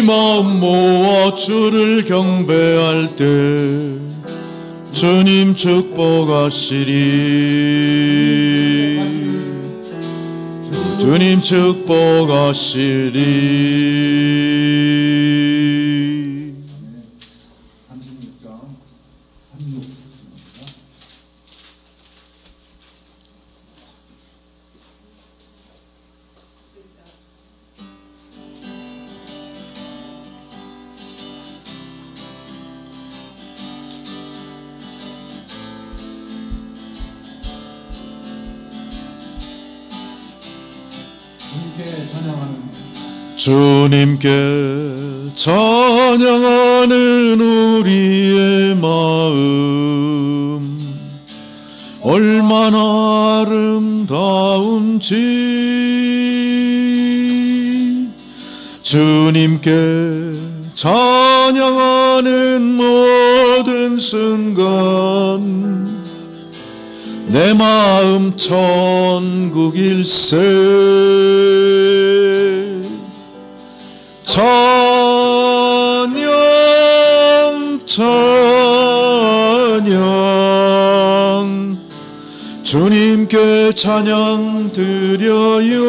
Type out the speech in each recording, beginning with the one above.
마음 모아 주를 경배할 때 주님 축복하시리. 주님 축복하시리. 36장 36. 주님께 찬양하는 우리의 마음 얼마나 아름다운지. 주님께 찬양하는 모든 순간 내 마음 천국일세. 찬양 찬양 주님께 찬양 드려요.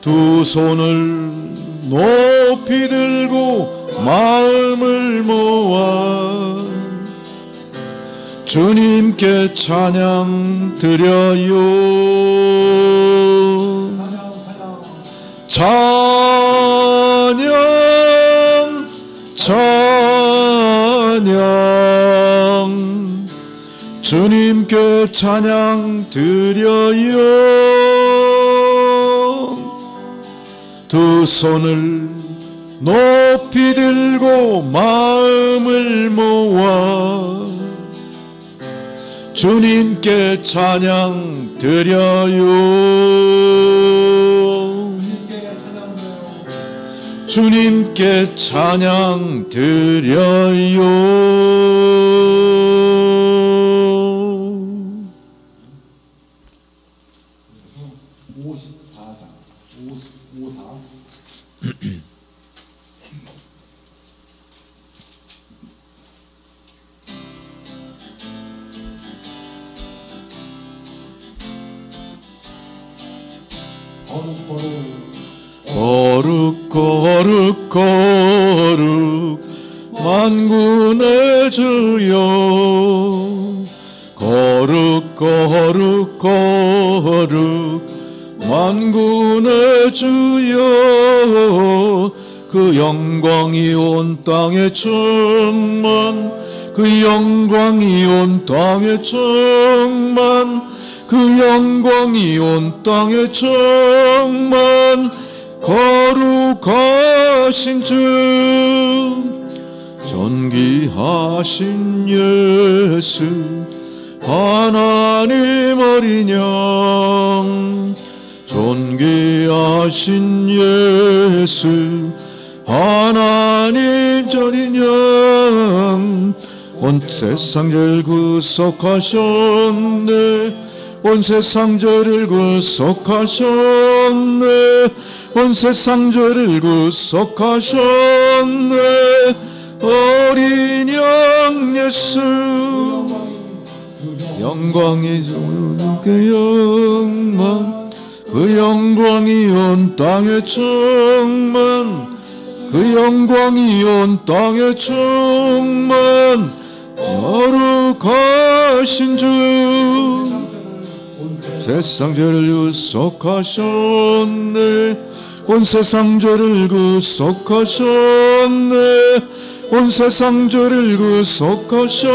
두 손을 높이 들고 마음을 모아 주님께 찬양 드려요. 찬양 찬양 주님께 찬양 드려요. 두 손을 높이 들고 마음을 모아 주님께 찬양 드려요. 주님께 찬양 드려요. 54장 54. 거룩 거룩 거룩 만군의 주여. 거룩 거룩 거룩 만군의 주여. 그 영광이 온 땅에 충만, 그 영광이 온 땅에 충만, 그 영광이 온 땅에 충만. 거룩하신 주, 존귀하신 예수, 하나님 어린 양. 존귀하신 예수, 하나님 어린 양. 온 세상 죄를 구속하셨네. 온 세상 죄를 구속하셨네. 온 세상 죄를 구속하셨네. 어린 양 예수, 영광이 주님께 영광. 그 영광이 온 땅에 충만, 그 영광이 온 땅에 충만. 거룩하신 주, 세상 죄를 구속하셨네. 온 세상 죄를 구속하셨네. 온 세상 죄를 구속하셨네.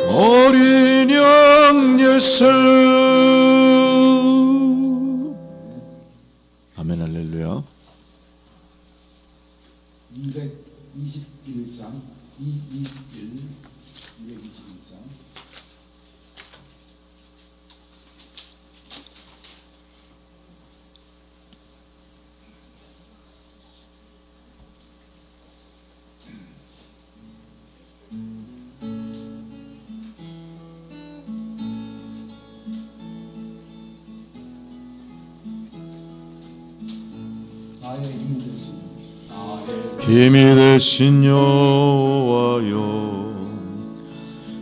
어린 양 예수. 아멘. 할렐루야. 221장 221. 힘이 되신 여호와여,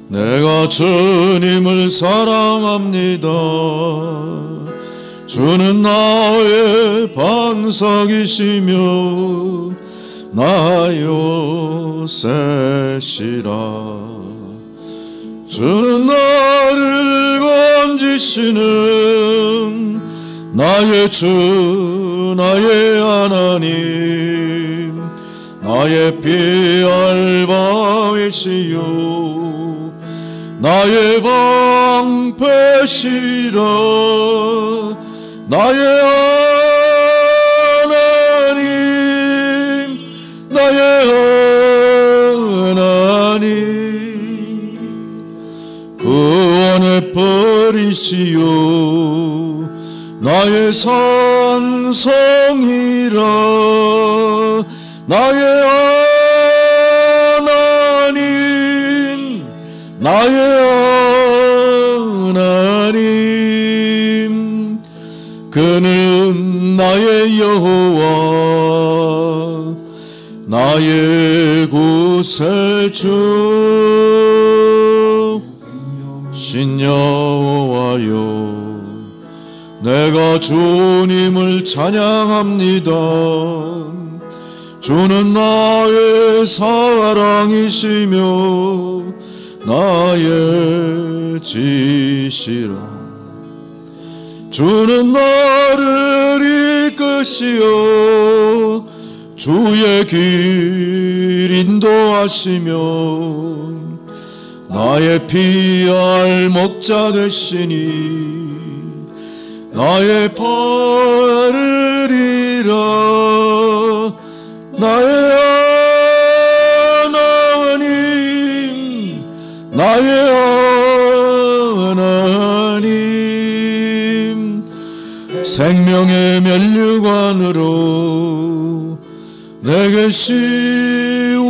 내가 주님을 사랑합니다. 주는 나의 반석이시며 나의 요새시라. 주는 나를 건지시는 나의 주 나의 하나님, 나의 피알바위시요 나의 방패시라. 나의 하나님, 나의 하나님, 구원의 벌이시요 나의 산성이라. 나의 하나님, 나의 하나님, 그는 나의 여호와, 나의 구세주. 신여호와여, 내가 주님을 찬양합니다. 주는 나의 사랑이시며 나의 지시라. 주는 나를 이끄시어 주의 길 인도하시며 나의 피할 목자 되시니 나의 팔을 잃어. 나의 하나님, 나의 하나님, 생명의 면류관으로 내게 씌우소서.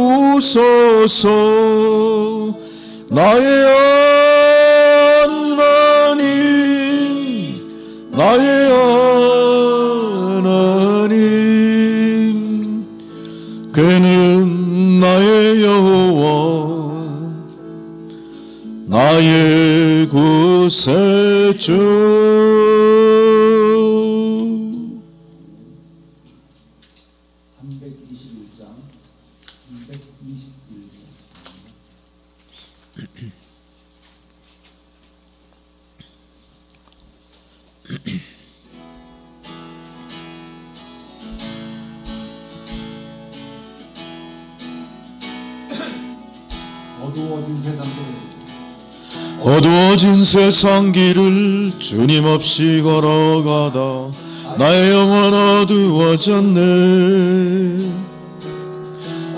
나의 하나님, 나의 하나님, 그는 나의 여호와, 나의 구세주. 321장 321장 어두워진 세상 길을 주님 없이 걸어가다 나의 영혼 어두워졌네.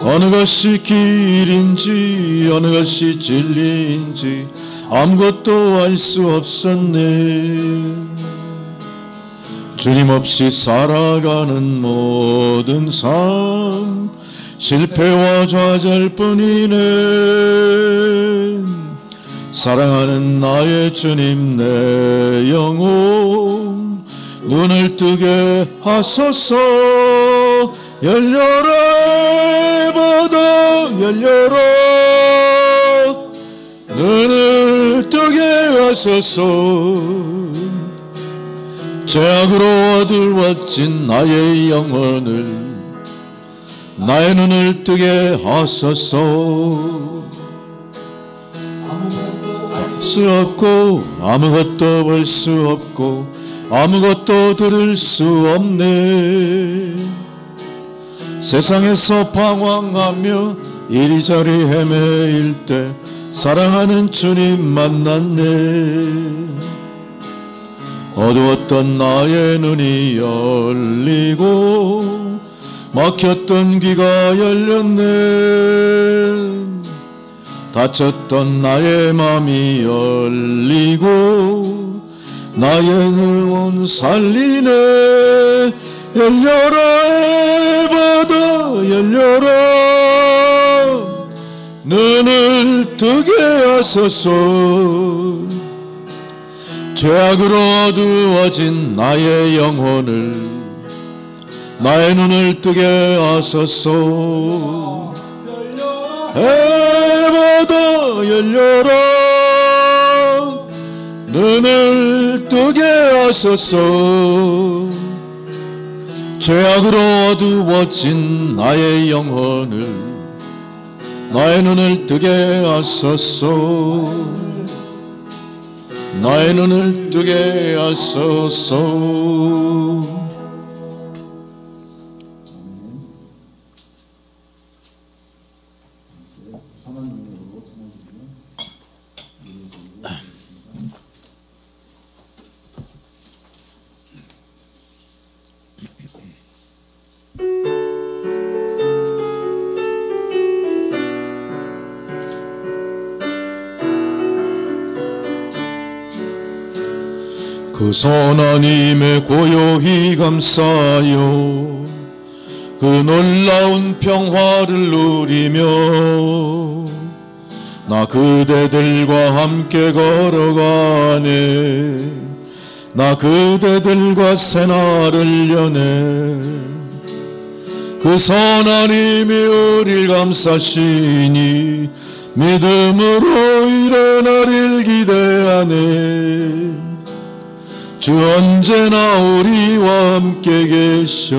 어느 것이 길인지 어느 것이 진리인지 아무것도 알 수 없었네. 주님 없이 살아가는 모든 삶 실패와 좌절뿐이네. 사랑하는 나의 주님, 내 영혼 눈을 뜨게 하소서. 열려라 바다 열려라, 눈을 뜨게 하소서. 죄악으로 어두워진 나의 영혼을, 나의 눈을 뜨게 하소서. 수 없고 아무것도 볼 수 없고 아무것도 들을 수 없네. 세상에서 방황하며 이리저리 헤매일 때 사랑하는 주님 만났네. 어두웠던 나의 눈이 열리고 막혔던 귀가 열렸네. 다쳤던 나의 맘이 열리고 나의 영혼 살리네. 열려라 바다 열려라, 눈을 뜨게 하소서. 죄악으로 어두워진 나의 영혼을, 나의 눈을 뜨게 하소서. 해마다 열려라. 눈을 뜨게 하소서. 죄악으로 어두워진 나의 영혼을 나의 눈을 뜨게 하소서. 나의 눈을 뜨게 하소서. 그 선하님의 고요히 감사하여 그 놀라운 평화를 누리며 나 그대들과 함께 걸어가네. 나 그대들과 새날을 여네. 그 선하님이 우릴 감싸시니 믿음으로 일어나릴 기대하네. 주 언제나 우리와 함께 계셔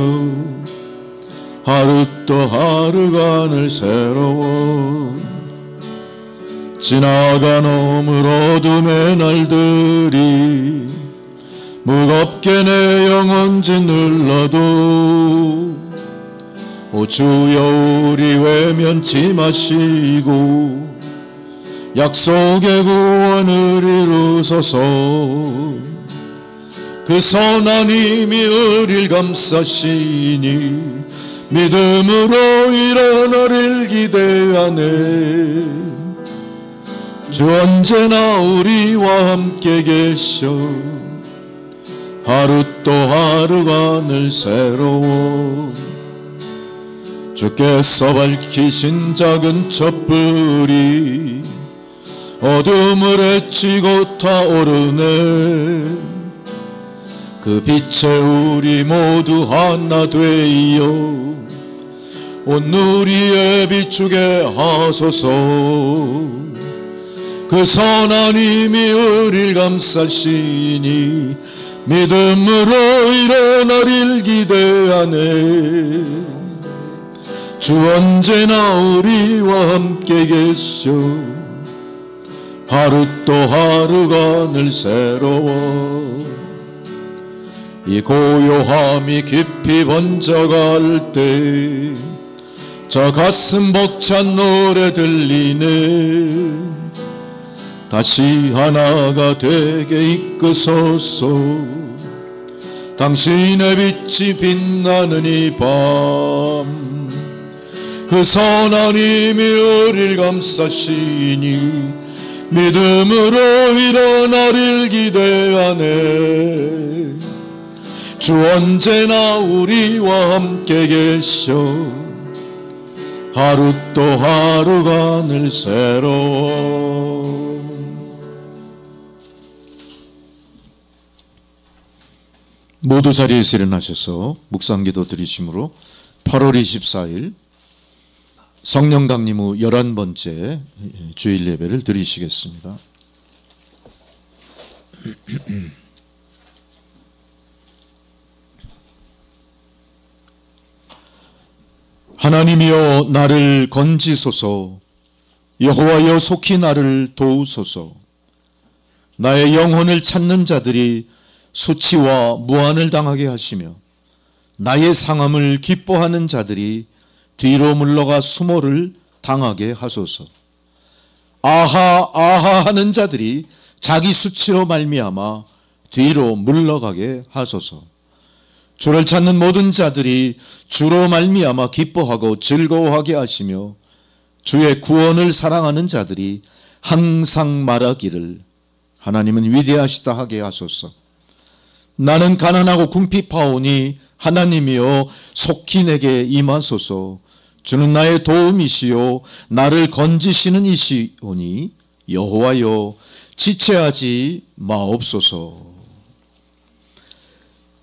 하루 또 하루가 늘 새로워. 지나간 오물 어둠의 날들이 무겁게 내 영혼 짓눌러도 오 주여 우리 외면치 마시고 약속의 구원을 이루소서. 그 선하님이 우릴 감싸시니 믿음으로 일어나릴 기대하네. 주 언제나 우리와 함께 계셔 하루 또 하루가 늘 새로워. 주께서 밝히신 작은 촛불이 어둠을 헤치고 타오르네. 그 빛에 우리 모두 하나 되어 온 누리에 비추게 하소서. 그 선하님이 우릴 감싸시니 믿음으로 일어나릴 기대하네. 주 언제나 우리와 함께 계셔 하루 또 하루가 늘 새로워. 이 고요함이 깊이 번져갈 때 저 가슴 벅찬 노래 들리네. 다시 하나가 되게 이끄소서. 당신의 빛이 빛나는 이 밤 그 선하님이 우릴 감싸시니 믿음으로 일어나릴 기대하네. 주 언제나 우리와 함께 계셔 하루 또 하루가 늘 새로워. 모두 자리에서 일어나셔서 묵상기도 드리심으로 8월 24일 성령 강림 후 11번째 주일 예배를 드리시겠습니다. 하나님이여 나를 건지소서. 여호와여 속히 나를 도우소서. 나의 영혼을 찾는 자들이 수치와 무한을 당하게 하시며 나의 상함을 기뻐하는 자들이 뒤로 물러가 수모를 당하게 하소서. 아하 아하 하는 자들이 자기 수치로 말미암아 뒤로 물러가게 하소서. 주를 찾는 모든 자들이 주로 말미암아 기뻐하고 즐거워하게 하시며 주의 구원을 사랑하는 자들이 항상 말하기를 하나님은 위대하시다 하게 하소서. 나는 가난하고 궁핍하오니 하나님이여 속히 내게 임하소서. 주는 나의 도움이시요 나를 건지시는 이시오니 여호와여 지체하지 마옵소서.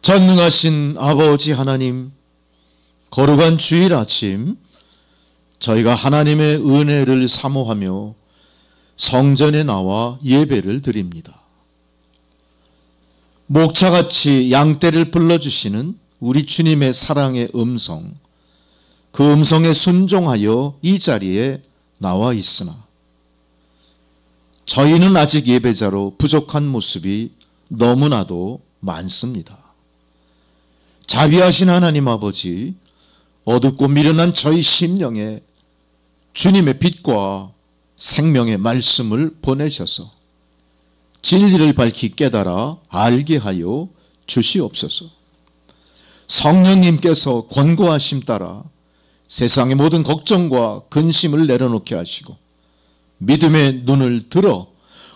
전능하신 아버지 하나님, 거룩한 주일 아침, 저희가 하나님의 은혜를 사모하며 성전에 나와 예배를 드립니다. 목차같이 양떼를 불러주시는 우리 주님의 사랑의 음성, 그 음성에 순종하여 이 자리에 나와 있으나 저희는 아직 예배자로 부족한 모습이 너무나도 많습니다. 자비하신 하나님 아버지, 어둡고 미련한 저희 심령에 주님의 빛과 생명의 말씀을 보내셔서 진리를 밝히 깨달아 알게 하여 주시옵소서. 성령님께서 권고하심 따라 세상의 모든 걱정과 근심을 내려놓게 하시고 믿음의 눈을 들어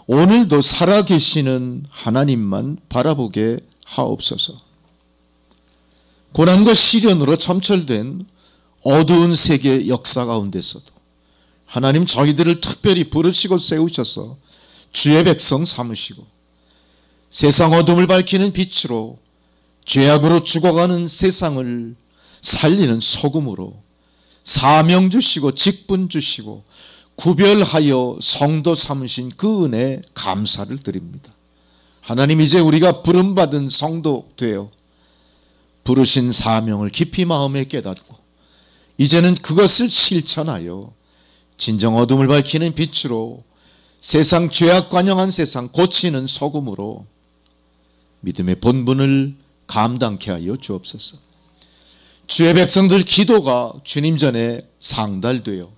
오늘도 살아계시는 하나님만 바라보게 하옵소서. 고난과 시련으로 점철된 어두운 세계 역사 가운데서도 하나님 저희들을 특별히 부르시고 세우셔서 주의 백성 삼으시고 세상 어둠을 밝히는 빛으로 죄악으로 죽어가는 세상을 살리는 소금으로 사명 주시고 직분 주시고 구별하여 성도 삼으신 그 은혜에 감사를 드립니다. 하나님, 이제 우리가 부름받은 성도 되어 부르신 사명을 깊이 마음에 깨닫고 이제는 그것을 실천하여 진정 어둠을 밝히는 빛으로 세상 죄악 관영한 세상 고치는 소금으로 믿음의 본분을 감당케 하여 주옵소서. 주의 백성들 기도가 주님 전에 상달되어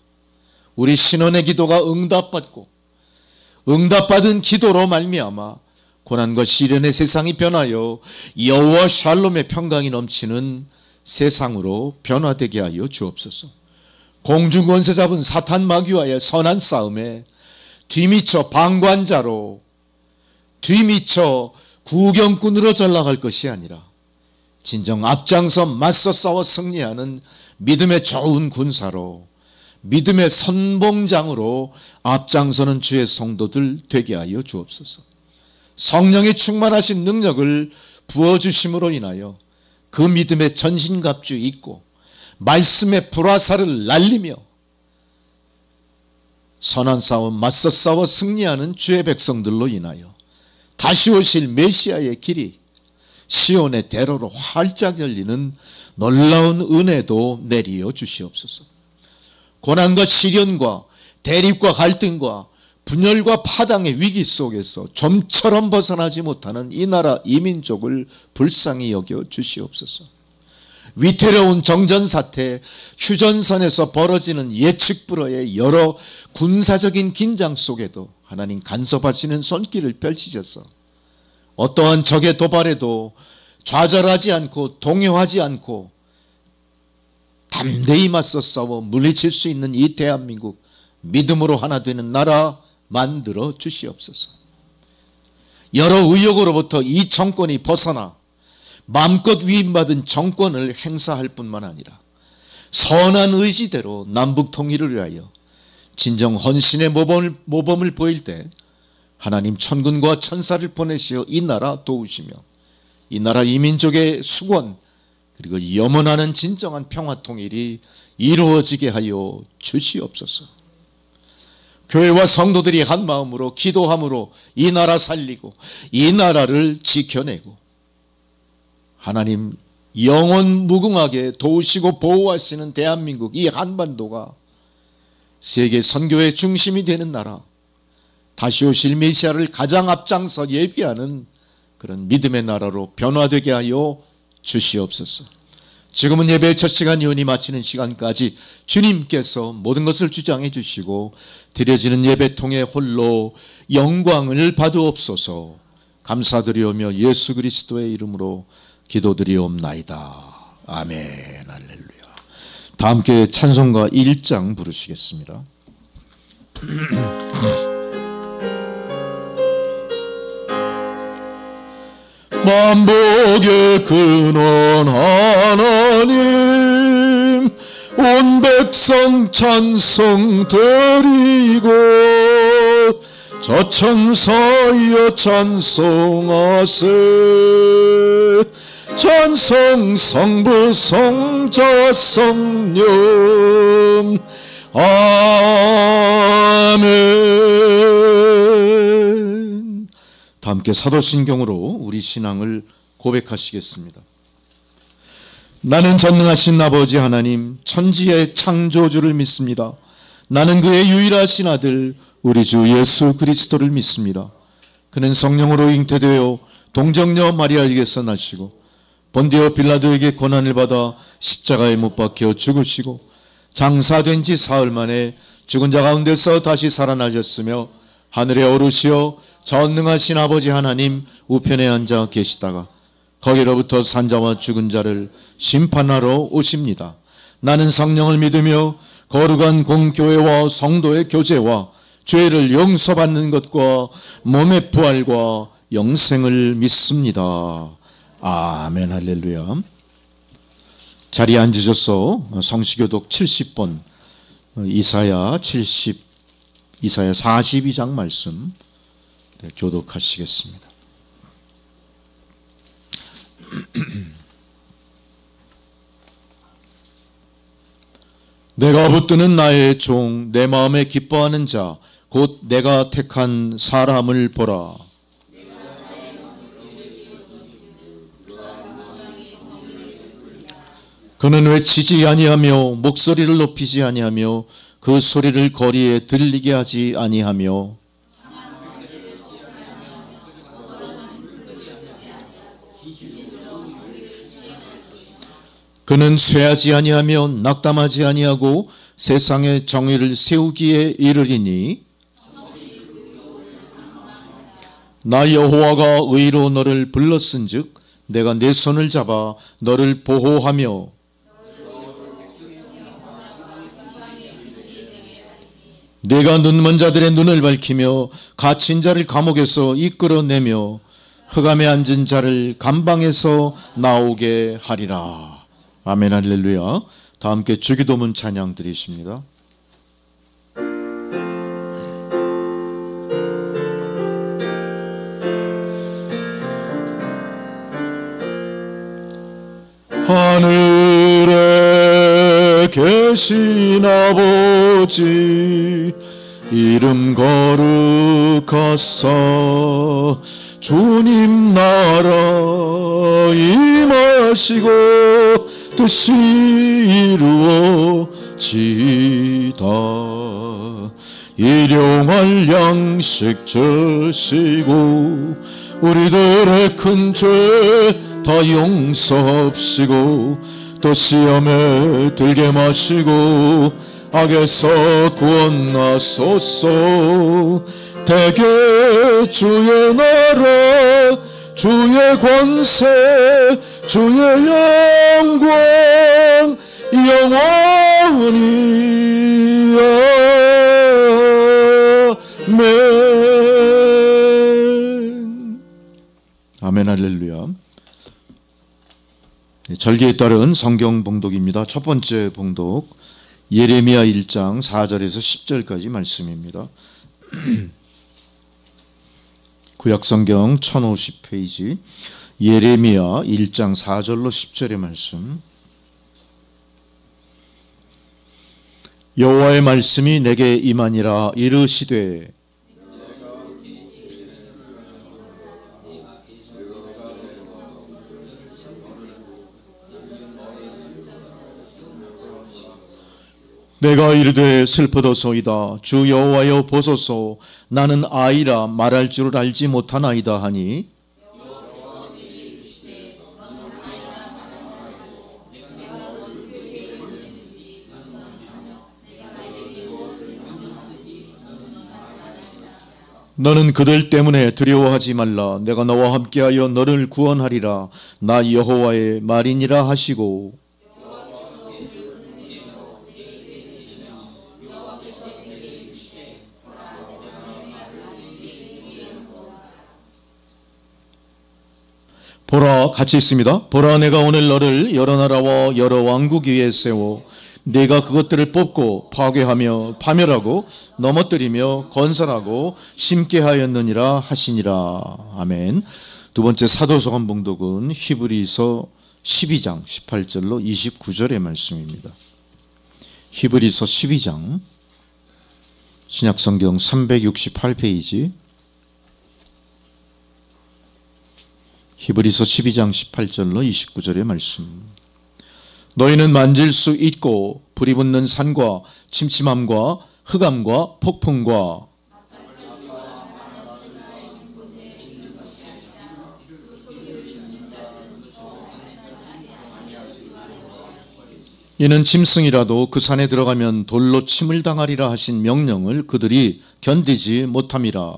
우리 신원의 기도가 응답받고 응답받은 기도로 말미암아 고난과 시련의 세상이 변하여 여호와 샬롬의 평강이 넘치는 세상으로 변화되게 하여 주옵소서. 공중 권세 잡은 사탄 마귀와의 선한 싸움에 뒤미쳐 방관자로 뒤미쳐 구경꾼으로 전락할 것이 아니라 진정 앞장서 맞서 싸워 승리하는 믿음의 좋은 군사로 믿음의 선봉장으로 앞장서는 주의 성도들 되게 하여 주옵소서. 성령의 충만하신 능력을 부어주심으로 인하여 그 믿음의 전신갑주 입고 말씀의 불화살을 날리며 선한 싸움 맞서 싸워 승리하는 주의 백성들로 인하여 다시 오실 메시아의 길이 시온의 대로로 활짝 열리는 놀라운 은혜도 내리어 주시옵소서. 고난과 시련과 대립과 갈등과 분열과 파당의 위기 속에서 좀처럼 벗어나지 못하는 이 나라 이 민족을 불쌍히 여겨 주시옵소서. 위태로운 정전사태, 휴전선에서 벌어지는 예측불허의 여러 군사적인 긴장 속에도 하나님 간섭하시는 손길을 펼치셔서 어떠한 적의 도발에도 좌절하지 않고 동요하지 않고 담대히 맞서 싸워 물리칠 수 있는 이 대한민국 믿음으로 하나 되는 나라 만들어 주시옵소서. 여러 의혹으로부터 이 정권이 벗어나 마음껏 위임받은 정권을 행사할 뿐만 아니라 선한 의지대로 남북 통일을 위하여 진정 헌신의 모범을 보일 때 하나님 천군과 천사를 보내시어 이 나라 도우시며 이 나라 이 민족의 수권 그리고 염원하는 진정한 평화 통일이 이루어지게 하여 주시옵소서. 교회와 성도들이 한 마음으로 기도함으로 이 나라 살리고 이 나라를 지켜내고 하나님 영원 무궁하게 도우시고 보호하시는 대한민국 이 한반도가 세계 선교의 중심이 되는 나라, 다시 오실 메시아를 가장 앞장서 예비하는 그런 믿음의 나라로 변화되게 하여 주시옵소서. 지금은 예배의 첫 시간 예언이 마치는 시간까지 주님께서 모든 것을 주장해 주시고 드려지는 예배 통해 홀로 영광을 받으옵소서. 감사드리오며 예수 그리스도의 이름으로 기도드리옵나이다. 아멘. 할렐루야. 다 함께 찬송가 1장 부르시겠습니다. 만복의 근원 하나님 온 백성 찬송 드리고 저천사여 찬송하세 전성 성부 성자 성령 아멘. 다 함께 사도신경으로 우리 신앙을 고백하시겠습니다. 나는 전능하신 아버지 하나님 천지의 창조주를 믿습니다. 나는 그의 유일하신 아들 우리 주 예수 그리스도를 믿습니다. 그는 성령으로 잉태되어 동정녀 마리아에게서 나시고 본디오 빌라도에게 고난을 받아 십자가에 못 박혀 죽으시고 장사된 지 사흘 만에 죽은 자 가운데서 다시 살아나셨으며 하늘에 오르시어 전능하신 아버지 하나님 우편에 앉아 계시다가 거기로부터 산자와 죽은 자를 심판하러 오십니다. 나는 성령을 믿으며 거룩한 공교회와 성도의 교제와 죄를 용서받는 것과 몸의 부활과 영생을 믿습니다. 아멘. 할렐루야. 자리에 앉으셔서 성시교독 70번 이사야 42장 말씀 교독하시겠습니다. 내가 붙드는 나의 종 내 마음에 기뻐하는 자 곧 내가 택한 사람을 보라. 그는 외치지 아니하며 목소리를 높이지 아니하며 그 소리를 거리에 들리게 하지 아니하며 그는 쇠하지 아니하며 낙담하지 아니하고 세상의 정의를 세우기에 이르리니 나 여호와가 의로 너를 불렀은즉 내가 내 손을 잡아 너를 보호하며 내가 눈먼 자들의 눈을 밝히며 갇힌 자를 감옥에서 이끌어내며 흑암에 앉은 자를 감방에서 나오게 하리라. 아멘. 할렐루야. 다 함께 주기도문 찬양 드리십니다. 하늘에 계신 아버지 이름 거룩하사 주님 나라 임하시고 뜻이 이루어지다. 일용할 양식 주시고 우리들의 큰 죄 다 용서하시고 또 시험에 들게 마시고 악에서 구원하소서. 대개 주의 나라 주의 권세 주의 영광 영원히 아멘. 아멘. 할렐루야. 절기에 따른 성경 봉독입니다. 첫 번째 봉독 예레미야 1장 4절에서 10절까지 말씀입니다. 구약성경 1050페이지 예레미야 1장 4절로 10절의 말씀. 여호와의 말씀이 내게 임하니라. 이르시되 내가 이르되 슬프도소이다. 주 여호와여 보소서. 나는 아이라 말할 줄을 알지 못하나이다 하니 너는 그들 때문에 두려워하지 말라. 내가 너와 함께하여 너를 구원하리라. 나 여호와의 말이니라 하시고 보라, 같이 있습니다. 보라, 내가 오늘 너를 여러 나라와 여러 왕국 위에 세워 네가 그것들을 뽑고 파괴하며 파멸하고 넘어뜨리며 건설하고 심게 하였느니라 하시니라. 아멘. 두 번째 사도서관 봉독은 히브리서 12장 18절로 29절의 말씀입니다. 히브리서 12장 신약성경 368페이지 히브리서 12장 18절로 29절의 말씀. 너희는 만질 수 있고 불이 붙는 산과 침침함과 흑암과 폭풍과 이는 짐승이라도 그 산에 들어가면 돌로 침을 당하리라 하신 명령을 그들이 견디지 못함이라.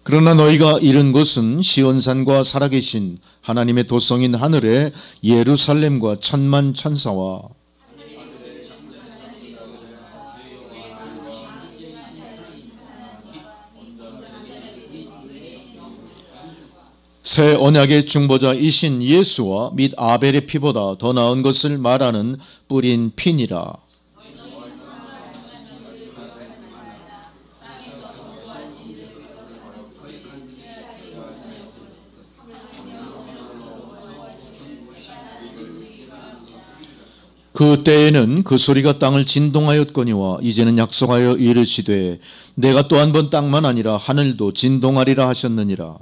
그러나 너희가 이른 곳은 시온산과 살아계신 하나님의 도성인 하늘의 예루살렘과 천만 천사와 새 언약의 중보자이신 예수와 및 아벨의 피보다 더 나은 것을 말하는 뿌린 피니라. 그 때에는 그 소리가 땅을 진동하였거니와 이제는 약속하여 이르시되 내가 또 한 번 땅만 아니라 하늘도 진동하리라 하셨느니라.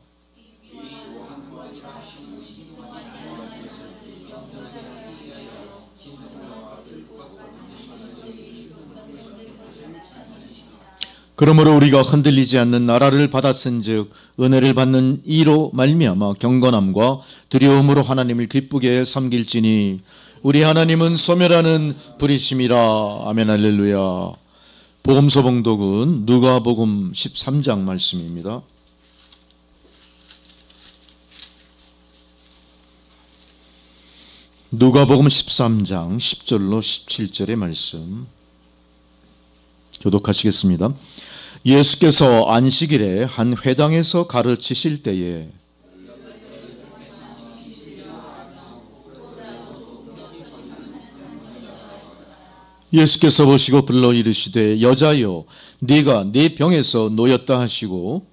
그러므로 우리가 흔들리지 않는 나라를 받았은즉 은혜를 받는 이로 말미암아 경건함과 두려움으로 하나님을 기쁘게 섬길지니 우리 하나님은 소멸하는 불이심이라. 아멘. 할렐루야. 복음서 봉독은 누가복음 13장 말씀입니다. 누가복음 13장 10절로 17절의 말씀 교독하시겠습니다. 예수께서 안식일에 한 회당에서 가르치실 때에 예수께서 보시고 불러 이르시되 여자여 네가 네 병에서 놓였다 하시고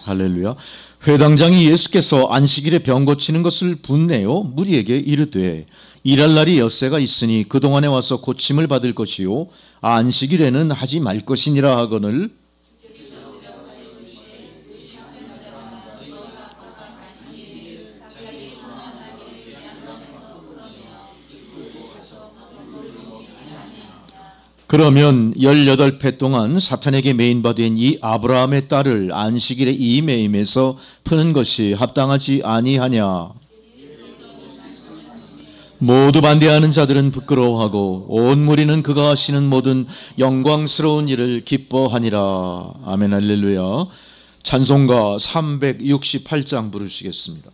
할렐루야. 회당장이 예수께서 안식일에 병 고치는 것을 분내어 무리에게 이르되 일할 날이 엿새가 있으니 그동안에 와서 고침을 받을 것이요 안식일에는 하지 말 것이니라 하거늘 그러면 18회 동안 사탄에게 매인받은 이 아브라함의 딸을 안식일에 이 매임에서 푸는 것이 합당하지 아니하냐. 모두 반대하는 자들은 부끄러워하고 온 무리는 그가 하시는 모든 영광스러운 일을 기뻐하니라. 아멘. 할렐루야. 찬송가 368장 부르시겠습니다.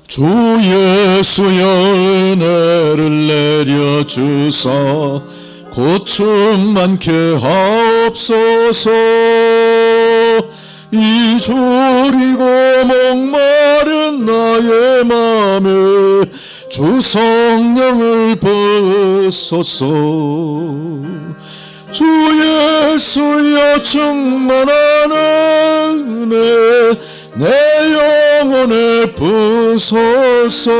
주 예수여 은혜를 내려주사 고충 많게 하옵소서. 이 졸이고 목마른 나의 맘에 주 성령을 부으소서. 주 예수여 충만한 은혜 내 영혼에 부소서.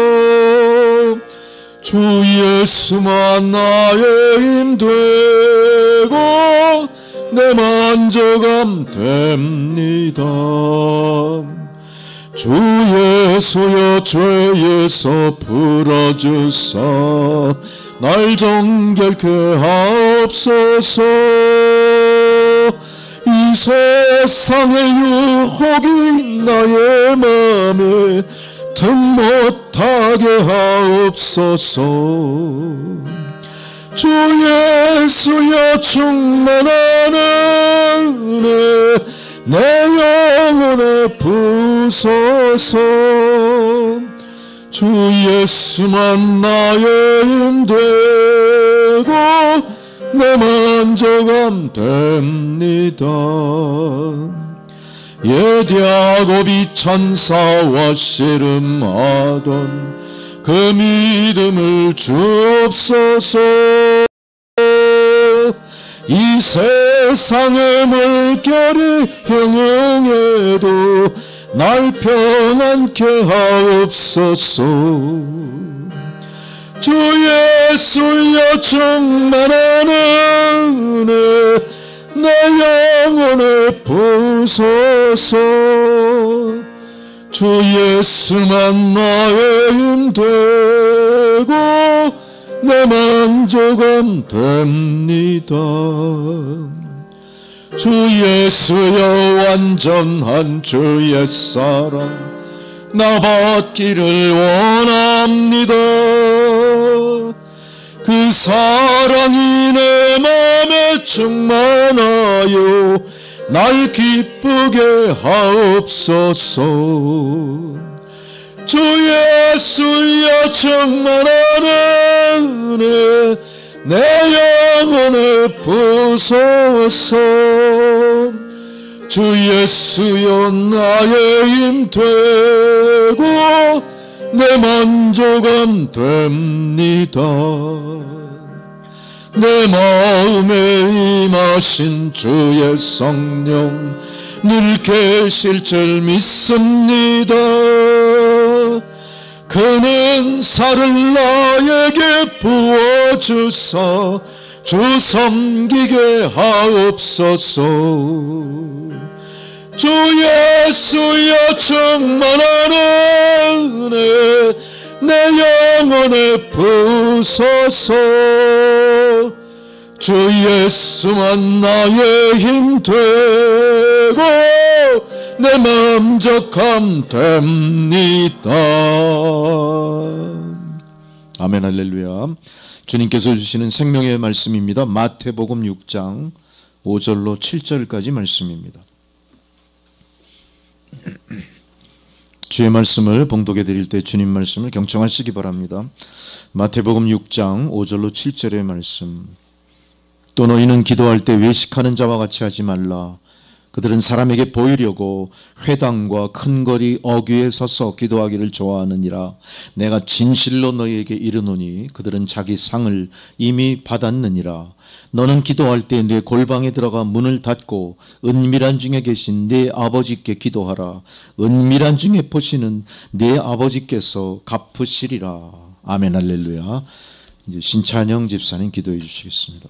주 예수만 나의 힘되고 내 만족함 됩니다. 주 예수여 죄에서 풀어주사 날 정결케 하옵소서. 이 세상의 유혹이 나의 맘에 등 못하게 하옵소서. 주 예수여 충만한 은혜 내 영혼에 부소서. 주 예수만 나의 힘되 내 만족함 됩니다. 예디야곱이 천사와 씨름하던 그 믿음을 주옵소서. 이 세상의 물결이 형용해도 날 평안케 하옵소서. 주 예수여 충만한 은혜 내 영혼에 부소서. 주 예수만 나의 힘 되고 내 만족함 됩니다. 주 예수여 완전한 주의 사랑 나 받기를 원합니다. 그 사랑이 내 맘에 충만하여 날 기쁘게 하옵소서. 주 예수여 충만한 은혜 내 영혼에 부소서. 주 예수여 나의 힘 되고 내 만족함 됩니다. 내 마음에 임하신 주의 성령 늘 계실 줄 믿습니다. 그는 은사를 나에게 부어주사 주 섬기게 하옵소서. 주 예수여 충만한 은혜 내 영혼에 부소서. 주 예수만 나의 힘 되고 내 만족함 됩니다. 아멘. 할렐루야. 주님께서 주시는 생명의 말씀입니다. 마태복음 6장 5절로 7절까지 말씀입니다. 주의 말씀을 봉독해 드릴 때 주님 말씀을 경청하시기 바랍니다. 마태복음 6장 5절로 7절의 말씀. 또 너희는 기도할 때 외식하는 자와 같이 하지 말라. 그들은 사람에게 보이려고 회당과 큰 거리 어귀에 서서 기도하기를 좋아하느니라. 내가 진실로 너희에게 이르노니 그들은 자기 상을 이미 받았느니라. 너는 기도할 때 네 골방에 들어가 문을 닫고 은밀한 중에 계신 네 아버지께 기도하라. 은밀한 중에 보시는 네 아버지께서 갚으시리라. 아멘. 할렐루야. 이제 신찬영 집사님 기도해 주시겠습니다.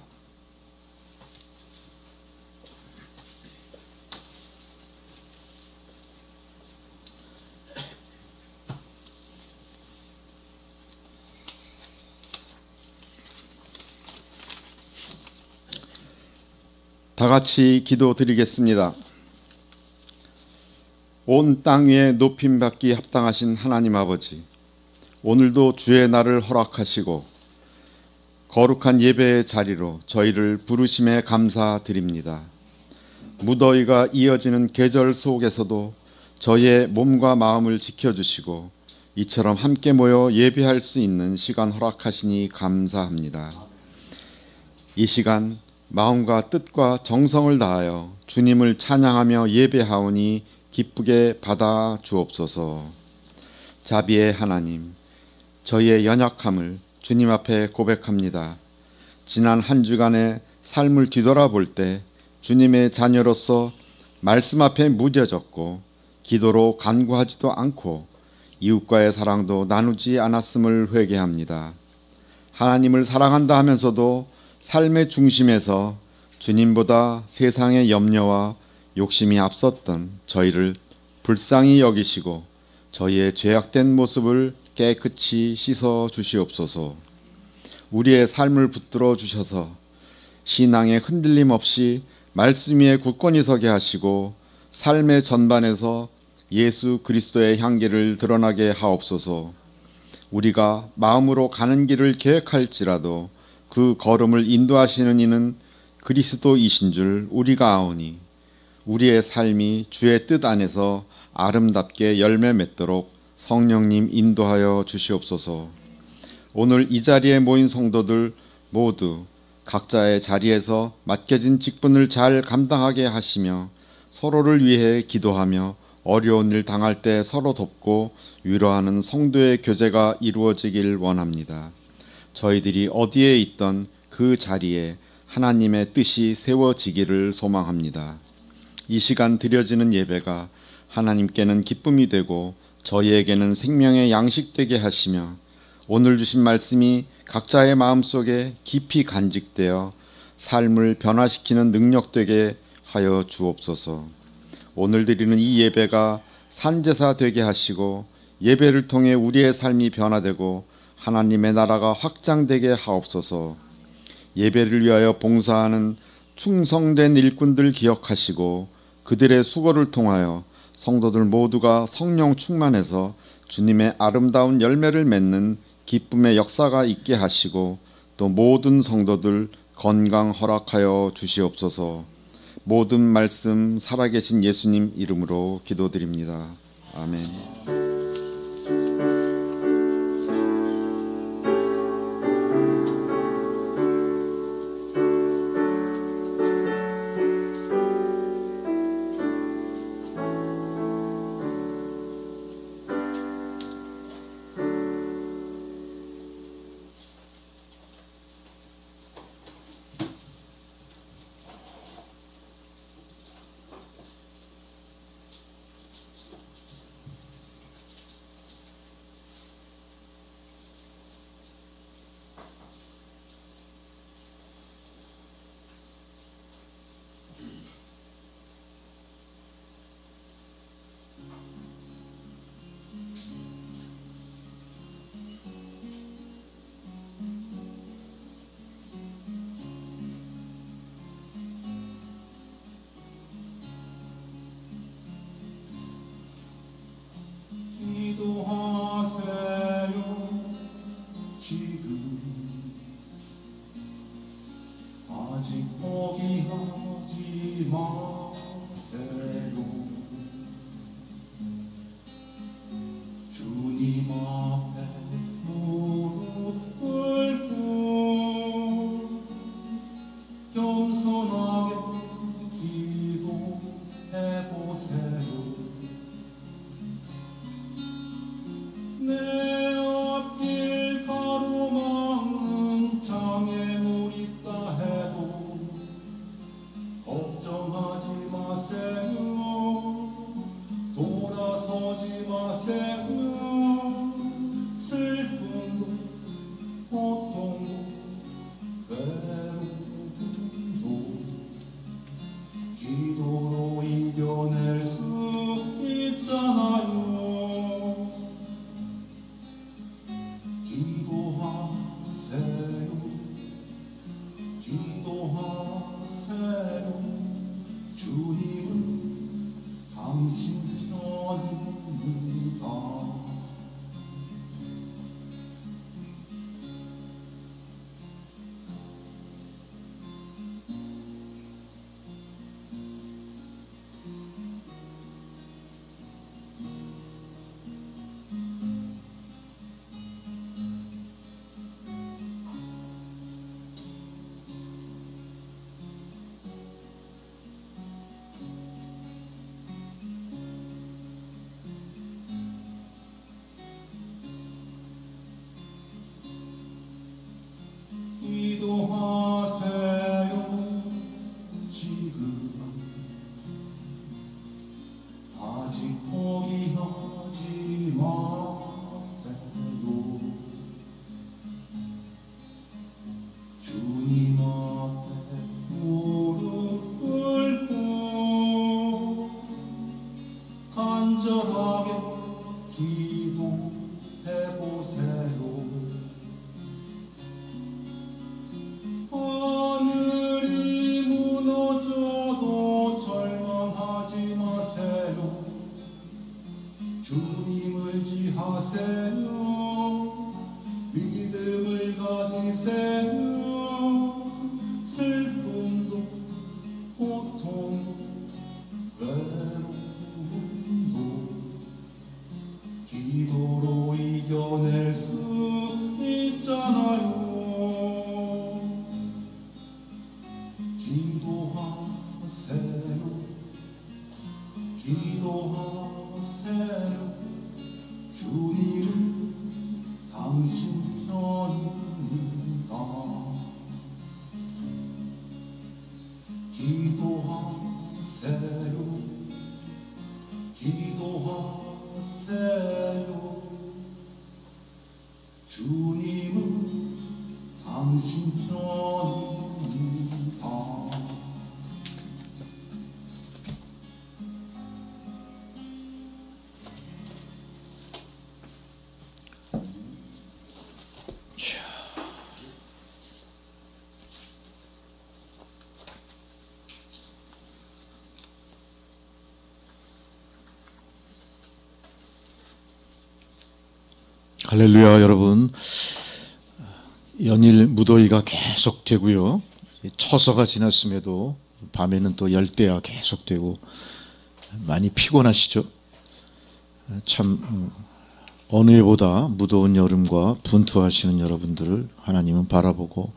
다 같이 기도드리겠습니다. 온 땅 위에 높임받기 합당하신 하나님 아버지, 오늘도 주의 날을 허락하시고 거룩한 예배의 자리로 저희를 부르심에 감사드립니다. 무더위가 이어지는 계절 속에서도 저희의 몸과 마음을 지켜주시고 이처럼 함께 모여 예배할 수 있는 시간 허락하시니 감사합니다. 이 시간 마음과 뜻과 정성을 다하여 주님을 찬양하며 예배하오니 기쁘게 받아 주옵소서. 자비의 하나님, 저희의 연약함을 주님 앞에 고백합니다. 지난 한 주간의 삶을 뒤돌아볼 때 주님의 자녀로서 말씀 앞에 무뎌졌고 기도로 간구하지도 않고 이웃과의 사랑도 나누지 않았음을 회개합니다. 하나님을 사랑한다 하면서도 삶의 중심에서 주님보다 세상의 염려와 욕심이 앞섰던 저희를 불쌍히 여기시고 저희의 죄악된 모습을 깨끗이 씻어 주시옵소서. 우리의 삶을 붙들어 주셔서 신앙에 흔들림 없이 말씀 위에 굳건히 서게 하시고 삶의 전반에서 예수 그리스도의 향기를 드러나게 하옵소서. 우리가 마음으로 가는 길을 계획할지라도 그 걸음을 인도하시는 이는 그리스도이신 줄 우리가 아오니 우리의 삶이 주의 뜻 안에서 아름답게 열매 맺도록 성령님 인도하여 주시옵소서. 오늘 이 자리에 모인 성도들 모두 각자의 자리에서 맡겨진 직분을 잘 감당하게 하시며 서로를 위해 기도하며 어려운 일 당할 때 서로 돕고 위로하는 성도의 교제가 이루어지길 원합니다. 저희들이 어디에 있던 그 자리에 하나님의 뜻이 세워지기를 소망합니다. 이 시간 드려지는 예배가 하나님께는 기쁨이 되고 저희에게는 생명의 양식 되게 하시며 오늘 주신 말씀이 각자의 마음속에 깊이 간직되어 삶을 변화시키는 능력 되게 하여 주옵소서. 오늘 드리는 이 예배가 산제사 되게 하시고 예배를 통해 우리의 삶이 변화되고 하나님의 나라가 확장되게 하옵소서. 예배를 위하여 봉사하는 충성된 일꾼들 기억하시고 그들의 수고를 통하여 성도들 모두가 성령 충만해서 주님의 아름다운 열매를 맺는 기쁨의 역사가 있게 하시고 또 모든 성도들 건강 허락하여 주시옵소서. 모든 말씀 살아계신 예수님 이름으로 기도드립니다. 아멘. 걱정하지 할렐루야. 여러분, 연일 무더위가 계속되고요, 처서가 지났음에도 밤에는 또 열대야 계속되고 많이 피곤하시죠? 참 어느 해보다 무더운 여름과 분투하시는 여러분들을 하나님은 바라보고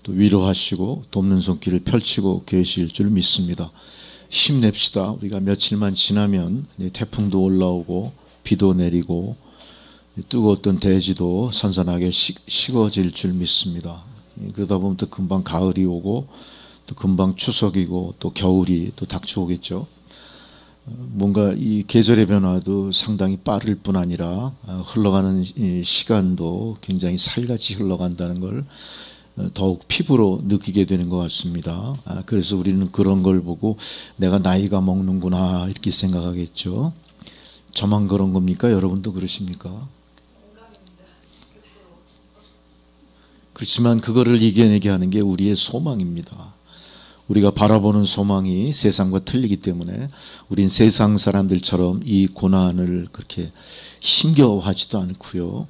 또 위로하시고 돕는 손길을 펼치고 계실 줄 믿습니다. 힘냅시다. 우리가 며칠만 지나면 태풍도 올라오고 비도 내리고 뜨거웠던 대지도 선선하게 식어질 줄 믿습니다. 그러다 보면 또 금방 가을이 오고 또 금방 추석이고 또 겨울이 또 닥쳐오겠죠. 뭔가 이 계절의 변화도 상당히 빠를 뿐 아니라 흘러가는 시간도 굉장히 살같이 흘러간다는 걸 더욱 피부로 느끼게 되는 것 같습니다. 그래서 우리는 그런 걸 보고 내가 나이가 먹는구나 이렇게 생각하겠죠. 저만 그런 겁니까? 여러분도 그러십니까? 그렇지만 그거를 이겨내게 하는 게 우리의 소망입니다. 우리가 바라보는 소망이 세상과 틀리기 때문에 우린 세상 사람들처럼 이 고난을 그렇게 힘겨워하지도 않고요,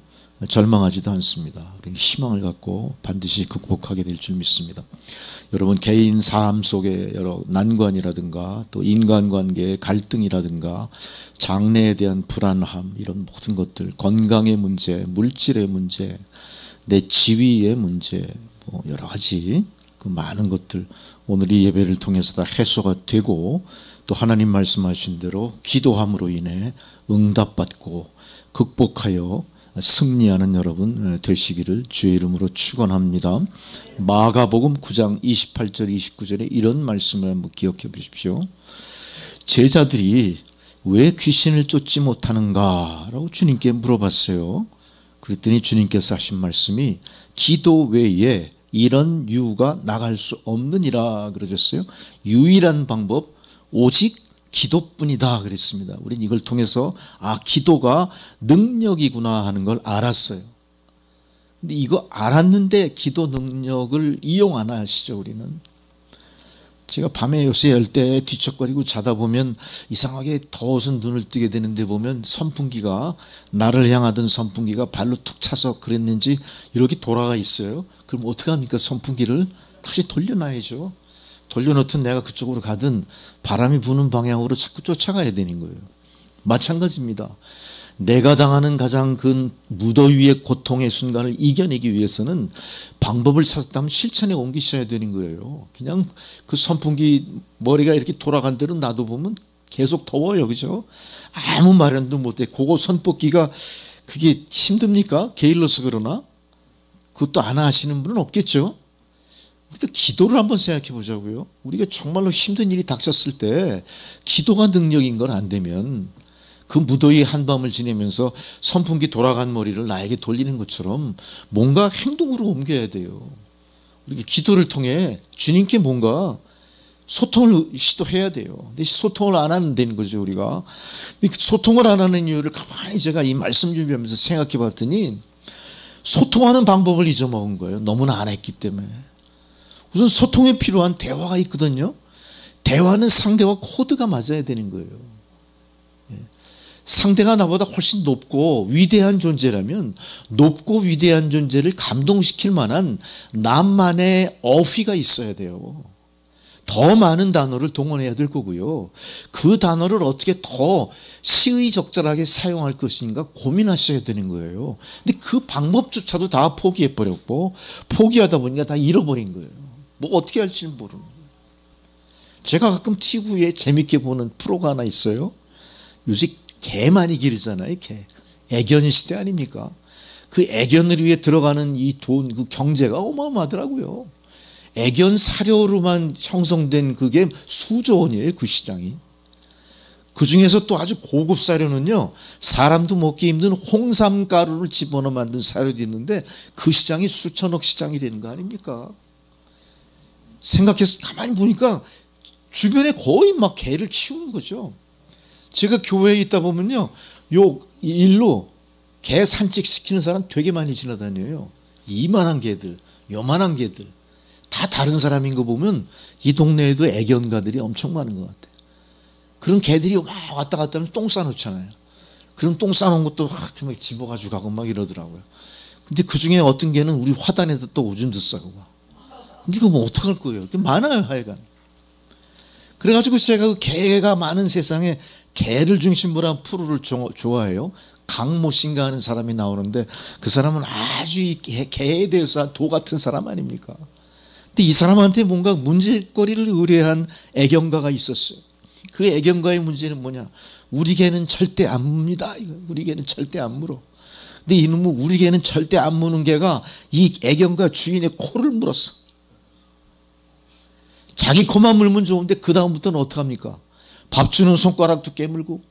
절망하지도 않습니다. 우리는 희망을 갖고 반드시 극복하게 될 줄 믿습니다. 여러분, 개인 삶 속에 여러 난관이라든가 또 인간관계의 갈등이라든가 장래에 대한 불안함, 이런 모든 것들, 건강의 문제, 물질의 문제, 내 지위의 문제, 뭐 여러 가지 그 많은 것들 오늘 이 예배를 통해서 다 해소가 되고 또 하나님 말씀하신 대로 기도함으로 인해 응답받고 극복하여 승리하는 여러분 되시기를 주의 이름으로 축원합니다. 마가복음 9장 28절 29절에 이런 말씀을 한번 기억해 보십시오. 제자들이 왜 귀신을 쫓지 못하는가 라고 주님께 물어봤어요. 그랬더니 주님께서 하신 말씀이 기도 외에 이런 유가 나갈 수 없느니라 그러셨어요. 유일한 방법 오직 기도뿐이다 그랬습니다. 우리는 이걸 통해서 기도가 능력이구나 하는 걸 알았어요. 근데 이거 알았는데 기도 능력을 이용 안 하시죠. 우리는 제가 밤에 요새 열대 뒤척거리고 자다 보면 이상하게 더워서 눈을 뜨게 되는데 보면 선풍기가 나를 향하던 선풍기가 발로 툭 차서 그랬는지 이렇게 돌아가 있어요. 그럼 어떻게 합니까? 선풍기를 다시 돌려놔야죠. 돌려놓든 내가 그쪽으로 가든 바람이 부는 방향으로 자꾸 쫓아가야 되는 거예요. 마찬가지입니다. 내가 당하는 가장 큰 무더위의 고통의 순간을 이겨내기 위해서는 방법을 찾았다면 실천에 옮기셔야 되는 거예요. 그냥 그 선풍기 머리가 이렇게 돌아간 대로 놔둬보면 계속 더워요. 그죠? 아무 마련도 못해. 그거 선풍기가 그게 힘듭니까? 게을러서 그러나? 그것도 안 하시는 분은 없겠죠? 우리가 기도를 한번 생각해 보자고요. 우리가 정말로 힘든 일이 닥쳤을 때 기도가 능력인 건 안 되면 그 무더위 한밤을 지내면서 선풍기 돌아간 머리를 나에게 돌리는 것처럼 뭔가 행동으로 옮겨야 돼요. 우리가 기도를 통해 주님께 뭔가 소통을 시도해야 돼요. 근데 소통을 안 하는 되는 거죠, 우리가. 근데 소통을 안 하는 이유를 가만히 제가 이 말씀 준비하면서 생각해 봤더니 소통하는 방법을 잊어먹은 거예요. 너무나 안 했기 때문에. 우선 소통에 필요한 대화가 있거든요. 대화는 상대와 코드가 맞아야 되는 거예요. 상대가 나보다 훨씬 높고 위대한 존재라면 높고 위대한 존재를 감동시킬 만한 나만의 어휘가 있어야 돼요. 더 많은 단어를 동원해야 될 거고요. 그 단어를 어떻게 더 시의적절하게 사용할 것인가 고민하셔야 되는 거예요. 근데 그 방법조차도 다 포기해버렸고 포기하다 보니까 다 잃어버린 거예요. 뭐 어떻게 할지는 모르는 거예요. 제가 가끔 TV에 재밌게 보는 프로가 하나 있어요. 요새 개 많이 기르잖아요. 개. 애견 시대 아닙니까? 그 애견을 위해 들어가는 이 돈, 그 경제가 어마어마하더라고요. 애견 사료로만 형성된 그게 수조 원이에요. 그 시장이. 그 중에서 또 아주 고급 사료는요, 사람도 먹기 힘든 홍삼가루를 집어넣어 만든 사료도 있는데 그 시장이 수천억 시장이 되는 거 아닙니까? 생각해서 가만히 보니까 주변에 거의 막 개를 키우는 거죠. 제가 교회에 있다 보면요, 요 일로 개 산책시키는 사람 되게 많이 지나다녀요. 이만한 개들, 요만한 개들 다 다른 사람인 거 보면 이 동네에도 애견가들이 엄청 많은 것 같아요. 그런 개들이 막 왔다 갔다 하면 똥 싸놓잖아요. 그럼 똥 싸놓은 것도 막 집어가지고 가고 막 이러더라고요. 근데 그 중에 어떤 개는 우리 화단에다 또 오줌도 싸고 가. 근데 이거 뭐 어떡할 거예요? 많아요, 하여간. 그래가지고 제가 그 개가 많은 세상에 개를 중심으로 한 프로를 좋아해요. 강모신가 하는 사람이 나오는데 그 사람은 아주 이 개에 대해서 도 같은 사람 아닙니까? 근데 이 사람한테 뭔가 문제거리를 의뢰한 애견가가 있었어요. 그 애견가의 문제는 뭐냐? 우리 개는 절대 안 뭅니다. 우리 개는 절대 안 물어. 근데 이놈은 우리 개는 절대 안 무는 개가 이 애견가 주인의 코를 물었어. 자기 코만 물면 좋은데 그 다음부터는 어떡합니까? 밥 주는 손가락도 깨물고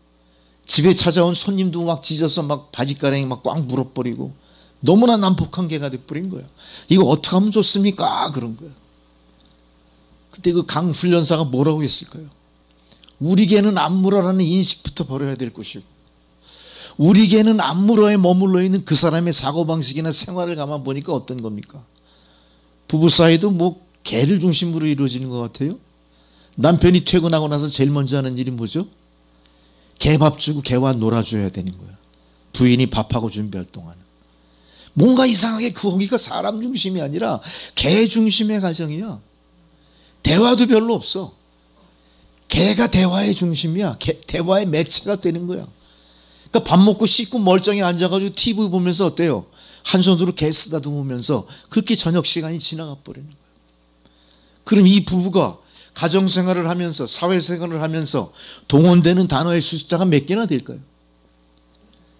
집에 찾아온 손님도 막 짖어서 막 바지가랑이 막 꽉 물어버리고 너무나 난폭한 개가 돼버린 거야. 이거 어떻게 하면 좋습니까? 그런 거야. 그때 그 강 훈련사가 뭐라고 했을까요? 우리 개는 안 물어라는 인식부터 버려야 될 것이고, 우리 개는 안 물어에 머물러 있는 그 사람의 사고방식이나 생활을 가만 보니까 어떤 겁니까? 부부 사이도 뭐 개를 중심으로 이루어지는 것 같아요. 남편이 퇴근하고 나서 제일 먼저 하는 일이 뭐죠? 개 밥 주고 개와 놀아줘야 되는 거야. 부인이 밥하고 준비할 동안. 뭔가 이상하게 거기가 사람 중심이 아니라 개 중심의 가정이야. 대화도 별로 없어. 개가 대화의 중심이야. 대화의 매체가 되는 거야. 그러니까 밥 먹고 씻고 멀쩡히 앉아가지고 TV 보면서 어때요? 한 손으로 개 쓰다듬으면서 그렇게 저녁 시간이 지나가 버리는 거야. 그럼 이 부부가 가정생활을 하면서 사회생활을 하면서 동원되는 단어의 숫자가 몇 개나 될까요?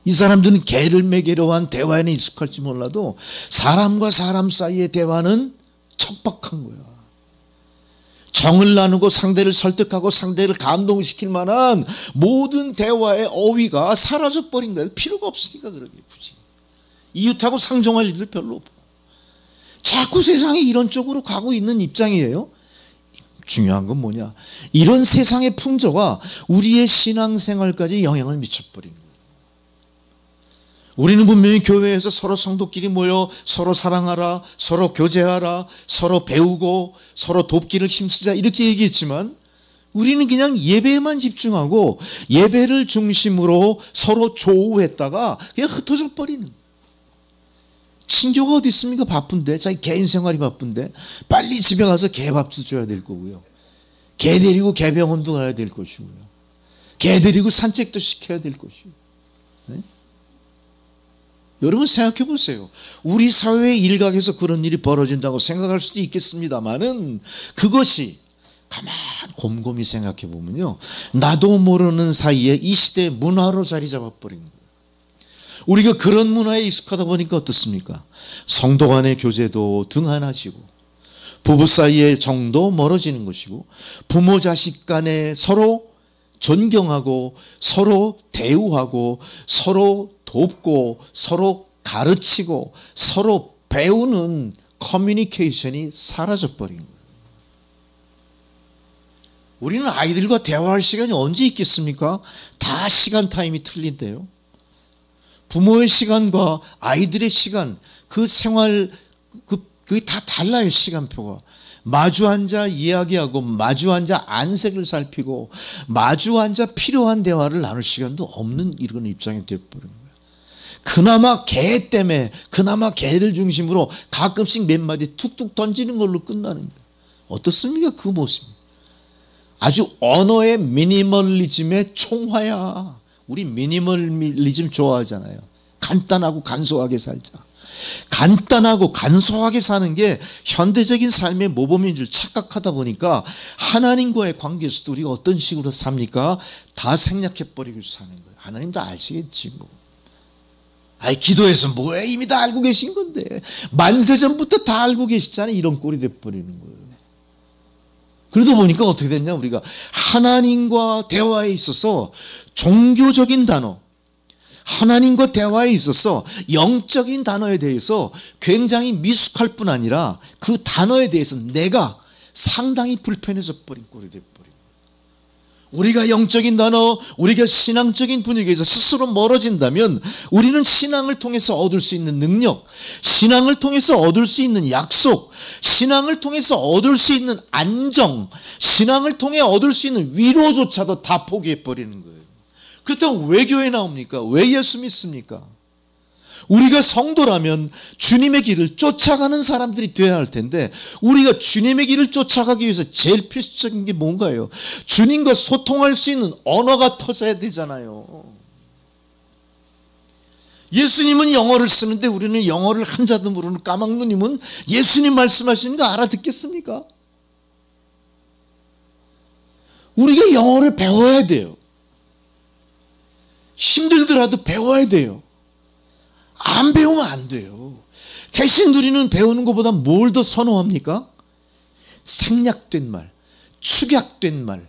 이 사람들은 개를 매개로 한 대화에는 익숙할지 몰라도 사람과 사람 사이의 대화는 척박한 거야. 정을 나누고 상대를 설득하고 상대를 감동시킬 만한 모든 대화의 어휘가 사라져버린 거예요. 필요가 없으니까 그러게 굳이. 이웃하고 상종할 일도 별로 없고. 자꾸 세상이 이런 쪽으로 가고 있는 입장이에요. 중요한 건 뭐냐? 이런 세상의 풍조가 우리의 신앙생활까지 영향을 미쳐버리는 거예요. 우리는 분명히 교회에서 서로 성도끼리 모여 서로 사랑하라, 서로 교제하라, 서로 배우고 서로 돕기를 힘쓰자 이렇게 얘기했지만 우리는 그냥 예배에만 집중하고 예배를 중심으로 서로 조우했다가 그냥 흩어져 버리는 거예요. 친교가 어디 있습니까? 바쁜데, 자기 개인 생활이 바쁜데 빨리 집에 가서 개밥도 줘야 될 거고요, 개 데리고 개병원도 가야 될 것이고요, 개 데리고 산책도 시켜야 될 것이고. 네? 여러분 생각해 보세요. 우리 사회의 일각에서 그런 일이 벌어진다고 생각할 수도 있겠습니다만은 그것이 가만 곰곰이 생각해 보면요, 나도 모르는 사이에 이 시대의 문화로 자리 잡아버린 거예요. 우리가 그런 문화에 익숙하다 보니까 어떻습니까? 성도 간의 교제도 등한해지고 부부 사이의 정도 멀어지는 것이고 부모 자식 간에 서로 존경하고 서로 대우하고 서로 돕고 서로 가르치고 서로 배우는 커뮤니케이션이 사라져버린 거예요. 우리는 아이들과 대화할 시간이 언제 있겠습니까? 다 시간 타임이 틀린데요. 부모의 시간과 아이들의 시간, 그 생활, 그게 다 달라요, 시간표가. 마주 앉아 이야기하고 마주 앉아 안색을 살피고 마주 앉아 필요한 대화를 나눌 시간도 없는 이런 입장이 되어버린 거예요. 그나마 개 때문에, 그나마 개를 중심으로 가끔씩 몇 마디 툭툭 던지는 걸로 끝나는 거예요. 어떻습니까? 그 모습. 아주 언어의 미니멀리즘의 총화야. 우리 미니멀리즘 좋아하잖아요. 간단하고 간소하게 살자. 간단하고 간소하게 사는 게 현대적인 삶의 모범인 줄 착각하다 보니까 하나님과의 관계에서도 우리가 어떤 식으로 삽니까? 다 생략해버리고 사는 거예요. 하나님 다 아시겠지 뭐. 아이 기도해서 뭐해, 이미 다 알고 계신 건데 만세 전부터 다 알고 계시잖아요. 이런 꼴이 돼버리는 거예요. 그러다 보니까 어떻게 됐냐, 우리가 하나님과 대화에 있어서 종교적인 단어, 하나님과 대화에 있어서 영적인 단어에 대해서 굉장히 미숙할 뿐 아니라 그 단어에 대해서 내가 상당히 불편해져 버린 꼴이 돼버린 거예요. 우리가 영적인 단어, 우리가 신앙적인 분위기에서 스스로 멀어진다면 우리는 신앙을 통해서 얻을 수 있는 능력, 신앙을 통해서 얻을 수 있는 약속, 신앙을 통해서 얻을 수 있는 안정, 신앙을 통해 얻을 수 있는 위로조차도 다 포기해버리는 거예요. 그렇다고 왜 교회 나옵니까? 왜 예수 믿습니까? 우리가 성도라면 주님의 길을 쫓아가는 사람들이 되어야 할 텐데, 우리가 주님의 길을 쫓아가기 위해서 제일 필수적인 게 뭔가요? 주님과 소통할 수 있는 언어가 터져야 되잖아요. 예수님은 영어를 쓰는데 우리는 영어를 한자도 모르는 까막누님은 예수님 말씀하시는 거 알아듣겠습니까? 우리가 영어를 배워야 돼요. 힘들더라도 배워야 돼요. 안 배우면 안 돼요. 대신 우리는 배우는 것보다 뭘 더 선호합니까? 생략된 말, 축약된 말,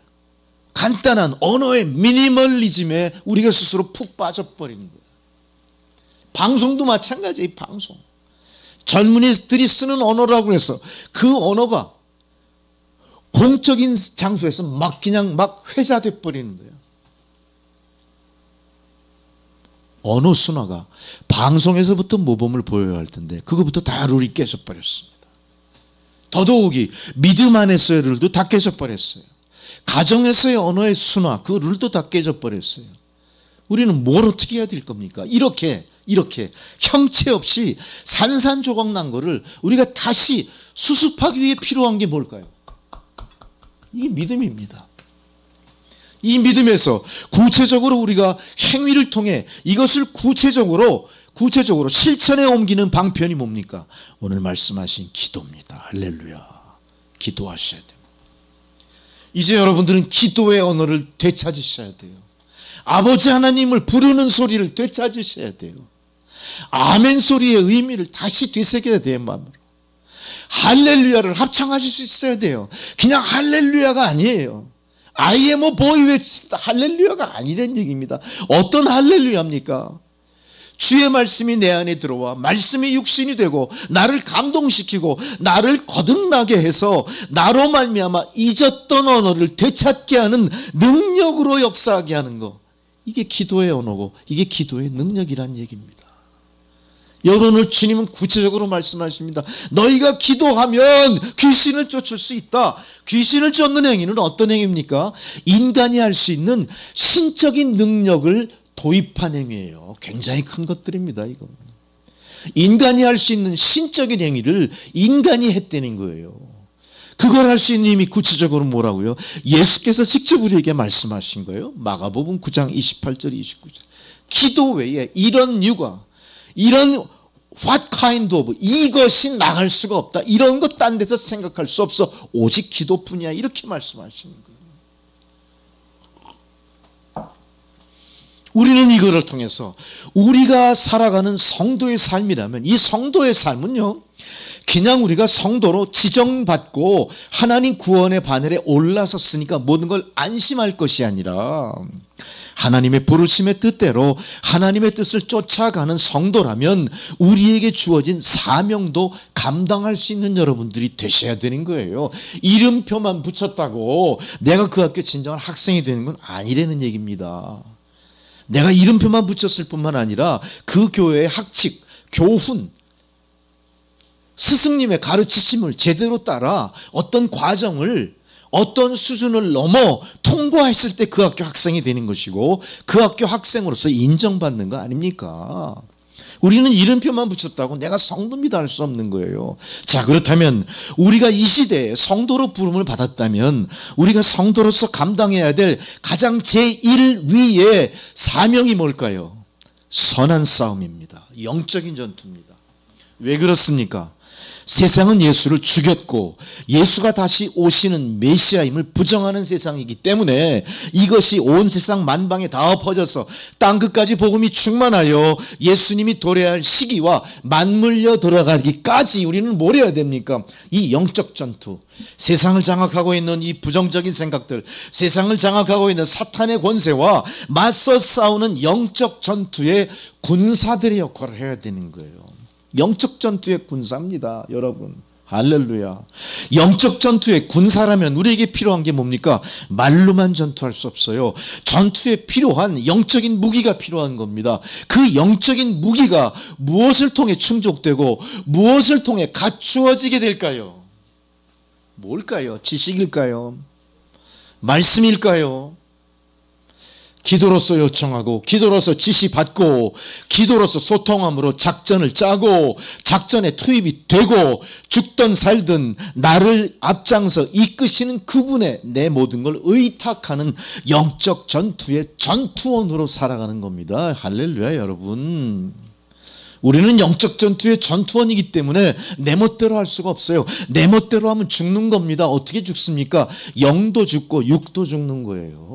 간단한 언어의 미니멀리즘에 우리가 스스로 푹 빠져버리는 거예요. 방송도 마찬가지예요. 방송. 젊은이들이 쓰는 언어라고 해서 그 언어가 공적인 장소에서 그냥 회자돼 버리는 거예요. 언어 순화가 방송에서부터 모범을 보여야 할 텐데 그거부터 다 룰이 깨져버렸습니다. 더더욱이 믿음 안에서의 룰도 다 깨져버렸어요. 가정에서의 언어의 순화, 그 룰도 다 깨져버렸어요. 우리는 뭘 어떻게 해야 될 겁니까? 이렇게 형체 없이 산산조각 난 거를 우리가 다시 수습하기 위해 필요한 게 뭘까요? 이게 믿음입니다. 이 믿음에서 구체적으로 우리가 행위를 통해 이것을 구체적으로 실천에 옮기는 방편이 뭡니까? 오늘 말씀하신 기도입니다. 할렐루야. 기도하셔야 됩니다. 이제 여러분들은 기도의 언어를 되찾으셔야 돼요. 아버지 하나님을 부르는 소리를 되찾으셔야 돼요. 아멘 소리의 의미를 다시 되새겨야 돼요. 마음으로. 할렐루야를 합창하실 수 있어야 돼요. 그냥 할렐루야가 아니에요. I am a boy 외치다 할렐루야가 아니란 얘기입니다. 어떤 할렐루야입니까? 주의 말씀이 내 안에 들어와 말씀이 육신이 되고 나를 감동시키고 나를 거듭나게 해서 나로 말미암아 잊었던 언어를 되찾게 하는 능력으로 역사하게 하는 거, 이게 기도의 언어고 이게 기도의 능력이란 얘기입니다. 여러분을 주님은 구체적으로 말씀하십니다. 너희가 기도하면 귀신을 쫓을 수 있다. 귀신을 쫓는 행위는 어떤 행위입니까? 인간이 할 수 있는 신적인 능력을 도입한 행위예요. 굉장히 큰 것들입니다. 이거. 인간이 할 수 있는 신적인 행위를 인간이 했다는 거예요. 그걸 할 수 있는 힘이 구체적으로 뭐라고요? 예수께서 직접 우리에게 말씀하신 거예요. 마가복음 9장 28절 29절. 기도 외에 이런 what kind of, 이것이 나갈 수가 없다. 이런 것 딴 데서 생각할 수 없어. 오직 기도뿐이야. 이렇게 말씀하시는 거예요. 우리는 이거를 통해서 우리가 살아가는 성도의 삶이라면, 이 성도의 삶은요, 그냥 우리가 성도로 지정받고 하나님 구원의 바늘에 올라섰으니까 모든 걸 안심할 것이 아니라 하나님의 부르심의 뜻대로 하나님의 뜻을 쫓아가는 성도라면 우리에게 주어진 사명도 감당할 수 있는 여러분들이 되셔야 되는 거예요. 이름표만 붙였다고 내가 그 학교 진정한 학생이 되는 건 아니라는 얘기입니다. 내가 이름표만 붙였을 뿐만 아니라 그 교회의 학칙, 교훈, 스승님의 가르치심을 제대로 따라 어떤 과정을, 어떤 수준을 넘어 통과했을 때 그 학교 학생이 되는 것이고 그 학교 학생으로서 인정받는 거 아닙니까? 우리는 이름표만 붙였다고 내가 성도입니다 할 수 없는 거예요. 자, 그렇다면 우리가 이 시대에 성도로 부름을 받았다면 우리가 성도로서 감당해야 될 가장 제1위의 사명이 뭘까요? 선한 싸움입니다. 영적인 전투입니다. 왜 그렇습니까? 세상은 예수를 죽였고 예수가 다시 오시는 메시아임을 부정하는 세상이기 때문에 이것이 온 세상 만방에 다 퍼져서 땅끝까지 복음이 충만하여 예수님이 도래할 시기와 맞물려 돌아가기까지 우리는 뭘 해야 됩니까? 이 영적 전투, 세상을 장악하고 있는 이 부정적인 생각들, 세상을 장악하고 있는 사탄의 권세와 맞서 싸우는 영적 전투의 군사들의 역할을 해야 되는 거예요. 영적 전투의 군사입니다, 여러분. 할렐루야. 영적 전투의 군사라면 우리에게 필요한 게 뭡니까? 말로만 전투할 수 없어요. 전투에 필요한 영적인 무기가 필요한 겁니다. 그 영적인 무기가 무엇을 통해 충족되고 무엇을 통해 갖추어지게 될까요? 뭘까요? 지식일까요? 말씀일까요? 기도로서 요청하고, 기도로서 지시받고, 기도로서 소통함으로 작전을 짜고, 작전에 투입이 되고, 죽든 살든 나를 앞장서 이끄시는 그분의 내 모든 걸 의탁하는 영적 전투의 전투원으로 살아가는 겁니다. 할렐루야, 여러분. 우리는 영적 전투의 전투원이기 때문에 내 멋대로 할 수가 없어요. 내 멋대로 하면 죽는 겁니다. 어떻게 죽습니까? 영도 죽고 육도 죽는 거예요.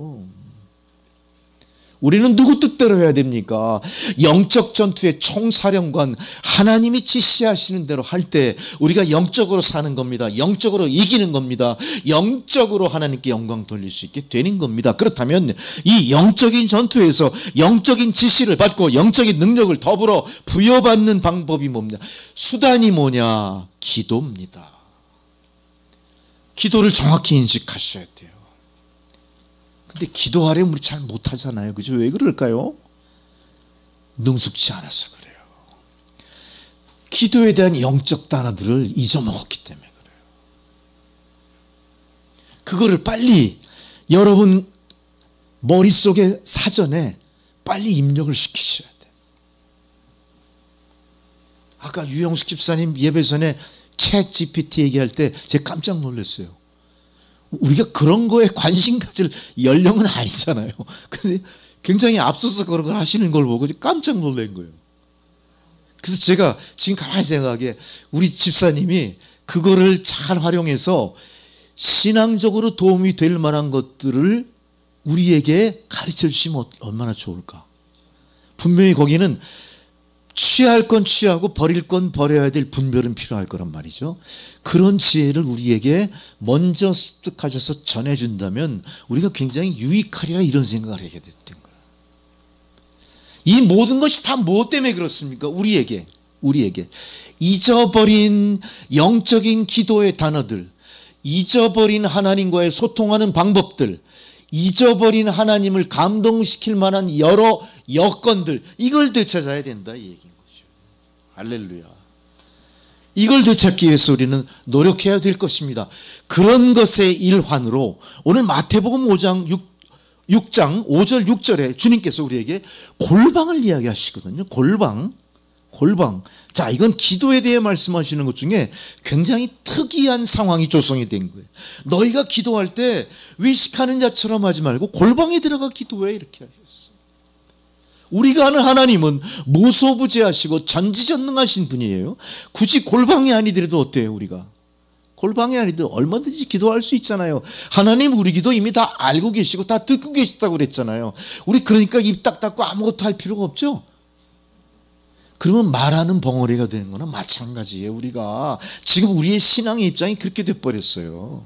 우리는 누구 뜻대로 해야 됩니까? 영적 전투의 총사령관, 하나님이 지시하시는 대로 할 때 우리가 영적으로 사는 겁니다. 영적으로 이기는 겁니다. 영적으로 하나님께 영광 돌릴 수 있게 되는 겁니다. 그렇다면 이 영적인 전투에서 영적인 지시를 받고 영적인 능력을 더불어 부여받는 방법이 뭡니까? 수단이 뭐냐? 기도입니다. 기도를 정확히 인식하셔야 돼요. 근데 기도하려면 우리 잘 못하잖아요. 그죠? 왜 그럴까요? 능숙치 않아서 그래요. 기도에 대한 영적 단어들을 잊어먹었기 때문에 그래요. 그거를 빨리 여러분 머릿속에 사전에 빨리 입력을 시키셔야 돼요. 아까 유영숙 집사님 예배 전에 챗 GPT 얘기할 때 제가 깜짝 놀랐어요. 우리가 그런 거에 관심 가질 연령은 아니잖아요. 근데 굉장히 앞서서 그런 걸 하시는 걸 보고 깜짝 놀란 거예요. 그래서 제가 지금 가만히 생각하기에 우리 집사님이 그거를 잘 활용해서 신앙적으로 도움이 될 만한 것들을 우리에게 가르쳐 주시면 얼마나 좋을까. 분명히 거기는 취할 건 취하고 버릴 건 버려야 될 분별은 필요할 거란 말이죠. 그런 지혜를 우리에게 먼저 습득하셔서 전해준다면 우리가 굉장히 유익하리라 이런 생각을 하게 됐던 거예요. 이 모든 것이 다 무엇 때문에 그렇습니까? 우리에게 잊어버린 영적인 기도의 단어들, 잊어버린 하나님과의 소통하는 방법들, 잊어버린 하나님을 감동시킬 만한 여러 여건들, 이걸 되찾아야 된다 이 얘기인 거죠. 할렐루야. 이걸 되찾기 위해서 우리는 노력해야 될 것입니다. 그런 것의 일환으로 오늘 마태복음 5장 6장 5절 6절에 주님께서 우리에게 골방을 이야기하시거든요. 골방. 자, 이건 기도에 대해 말씀하시는 것 중에 굉장히 특이한 상황이 조성이 된 거예요. 너희가 기도할 때 외식하는 자처럼 하지 말고 골방에 들어가 기도해, 이렇게 하셨어요. 우리가 아는 하나님은 무소부재하시고 전지전능하신 분이에요. 굳이 골방이 아니더라도 어때요? 우리가 골방이 아니더라도 얼마든지 기도할 수 있잖아요. 하나님 우리 기도 이미 다 알고 계시고 다 듣고 계시다고 그랬잖아요. 우리 그러니까 입 딱 닫고 아무것도 할 필요가 없죠. 그러면 말하는 벙어리가 되는 거나 마찬가지예요. 우리가 지금 우리의 신앙의 입장이 그렇게 돼버렸어요.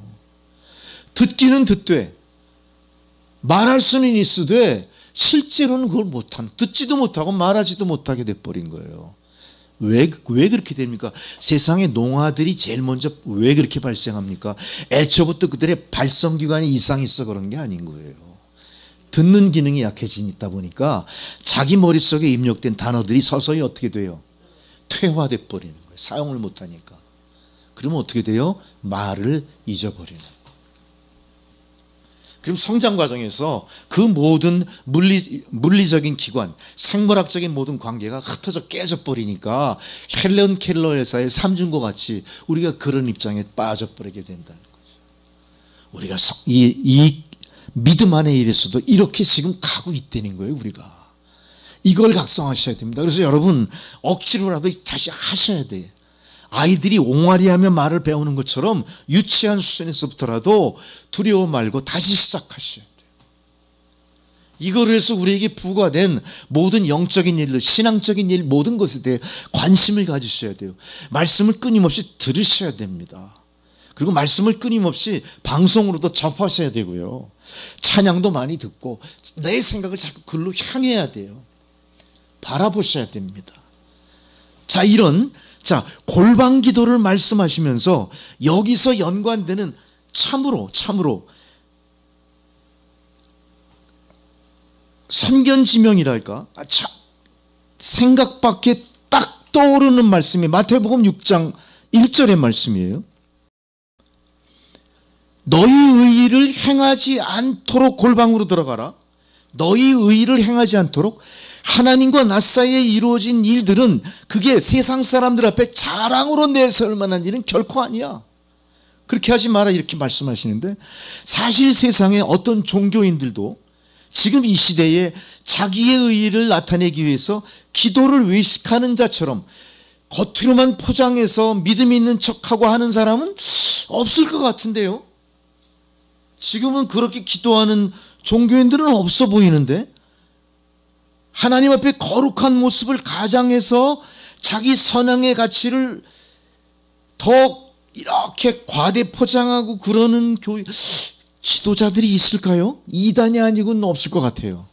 듣기는 듣되 말할 수는 있으되 실제로는 그걸 못하는, 듣지도 못하고 말하지도 못하게 돼버린 거예요. 왜 그렇게 됩니까? 세상의 농아들이 제일 먼저 왜 그렇게 발생합니까? 애초부터 그들의 발성기관이 이상이 있어 그런 게 아닌 거예요. 듣는 기능이 약해지다 보니까 자기 머릿속에 입력된 단어들이 서서히 어떻게 돼요? 퇴화돼 버리는 거예요. 사용을 못하니까. 그러면 어떻게 돼요? 말을 잊어버리는 거예요. 그럼 성장 과정에서 그 모든 물리적인 기관, 생물학적인 모든 관계가 흩어져 깨져버리니까 헬런 켈러 여사의 삼중과 같이 우리가 그런 입장에 빠져버리게 된다는 거죠. 우리가 이 믿음 안에 이래서도 이렇게 지금 가고 있다는 거예요. 우리가 이걸 각성하셔야 됩니다. 그래서 여러분 억지로라도 다시 하셔야 돼요. 아이들이 옹알이하며 말을 배우는 것처럼 유치한 수준에서부터라도 두려워 말고 다시 시작하셔야 돼요. 이거를 해서 우리에게 부과된 모든 영적인 일들, 신앙적인 일, 모든 것에 대해 관심을 가지셔야 돼요. 말씀을 끊임없이 들으셔야 됩니다. 그리고 말씀을 끊임없이 방송으로도 접하셔야 되고요. 찬양도 많이 듣고 내 생각을 자꾸 글로 향해야 돼요. 바라보셔야 됩니다. 자, 골방 기도를 말씀하시면서 여기서 연관되는 참으로 선견지명이랄까? 생각 밖에 딱 떠오르는 말씀이 마태복음 6장 1절의 말씀이에요. 너희 의의를 행하지 않도록 골방으로 들어가라. 너희 의의를 행하지 않도록. 하나님과 나 사이에 이루어진 일들은 그게 세상 사람들 앞에 자랑으로 내세울 만한 일은 결코 아니야. 그렇게 하지 마라 이렇게 말씀하시는데, 사실 세상에 어떤 종교인들도 지금 이 시대에 자기의 의의를 나타내기 위해서 기도를 외식하는 자처럼 겉으로만 포장해서 믿음 있는 척하고 하는 사람은 없을 것 같은데요. 지금은 그렇게 기도하는 종교인들은 없어 보이는데, 하나님 앞에 거룩한 모습을 가장해서 자기 선행의 가치를 더 이렇게 과대 포장하고 그러는 지도자들이 있을까요? 이단이 아니고는 없을 것 같아요.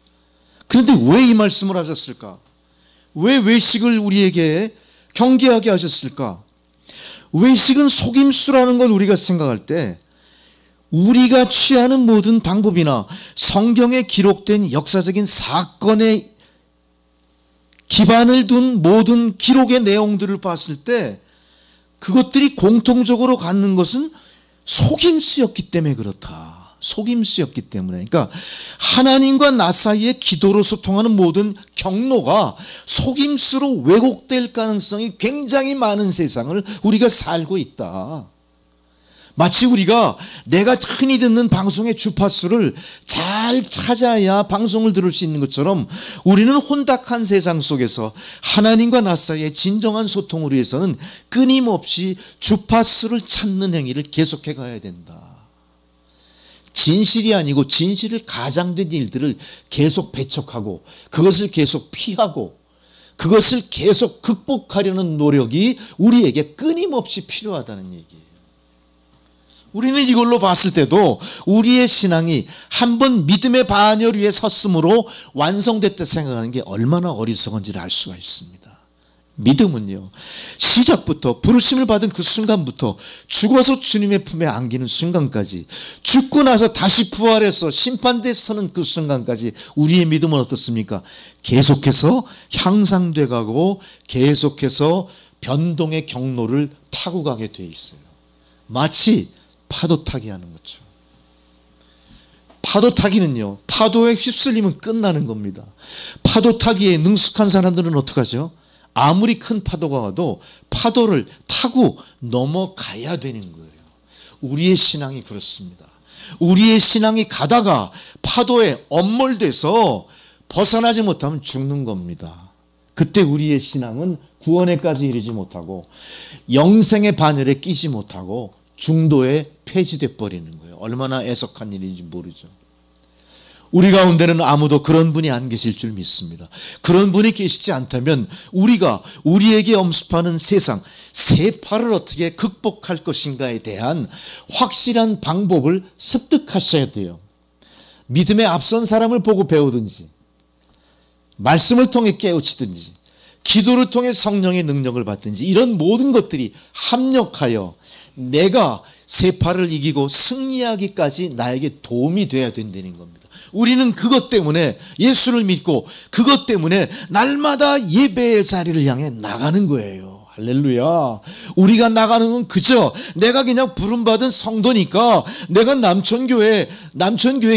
그런데 왜 이 말씀을 하셨을까? 왜 외식을 우리에게 경계하게 하셨을까? 외식은 속임수라는 걸 우리가 생각할 때 우리가 취하는 모든 방법이나 성경에 기록된 역사적인 사건에 기반을 둔 모든 기록의 내용들을 봤을 때 그것들이 공통적으로 갖는 것은 속임수였기 때문에 그렇다. 속임수였기 때문에. 그러니까 하나님과 나 사이에 기도로 소통하는 모든 경로가 속임수로 왜곡될 가능성이 굉장히 많은 세상을 우리가 살고 있다. 마치 우리가 내가 흔히 듣는 방송의 주파수를 잘 찾아야 방송을 들을 수 있는 것처럼 우리는 혼탁한 세상 속에서 하나님과 나 사이의 진정한 소통을 위해서는 끊임없이 주파수를 찾는 행위를 계속해 가야 된다. 진실이 아니고 진실을 가장된 일들을 계속 배척하고 그것을 계속 피하고 그것을 계속 극복하려는 노력이 우리에게 끊임없이 필요하다는 얘기예요. 우리는 이걸로 봤을 때도 우리의 신앙이 한번 믿음의 반열 위에 섰으므로 완성됐다 생각하는 게 얼마나 어리석은지를 알 수가 있습니다. 믿음은요, 시작부터 부르심을 받은 그 순간부터 죽어서 주님의 품에 안기는 순간까지, 죽고 나서 다시 부활해서 심판대에 서는 그 순간까지 우리의 믿음은 어떻습니까? 계속해서 향상돼 가고 계속해서 변동의 경로를 타고 가게 돼 있어요. 마치 파도 타기 하는 거죠. 파도 타기는요, 파도에 휩쓸리면 끝나는 겁니다. 파도 타기에 능숙한 사람들은 어떡하죠? 아무리 큰 파도가 와도 파도를 타고 넘어가야 되는 거예요. 우리의 신앙이 그렇습니다. 우리의 신앙이 가다가 파도에 엄몰돼서 벗어나지 못하면 죽는 겁니다. 그때 우리의 신앙은 구원에까지 이르지 못하고 영생의 반열에 끼지 못하고 중도에 폐지돼 버리는 거예요. 얼마나 애석한 일인지 모르죠. 우리 가운데는 아무도 그런 분이 안 계실 줄 믿습니다. 그런 분이 계시지 않다면 우리가 우리에게 엄습하는 세상, 세파를 어떻게 극복할 것인가에 대한 확실한 방법을 습득하셔야 돼요. 믿음에 앞선 사람을 보고 배우든지, 말씀을 통해 깨우치든지, 기도를 통해 성령의 능력을 받든지, 이런 모든 것들이 합력하여 내가 세파를 이기고 승리하기까지 나에게 도움이 돼야 된다는 겁니다. 우리는 그것 때문에 예수를 믿고 그것 때문에 날마다 예배의 자리를 향해 나가는 거예요. 할렐루야. 우리가 나가는 건 그저 내가 그냥 부름받은 성도니까, 내가 남천교회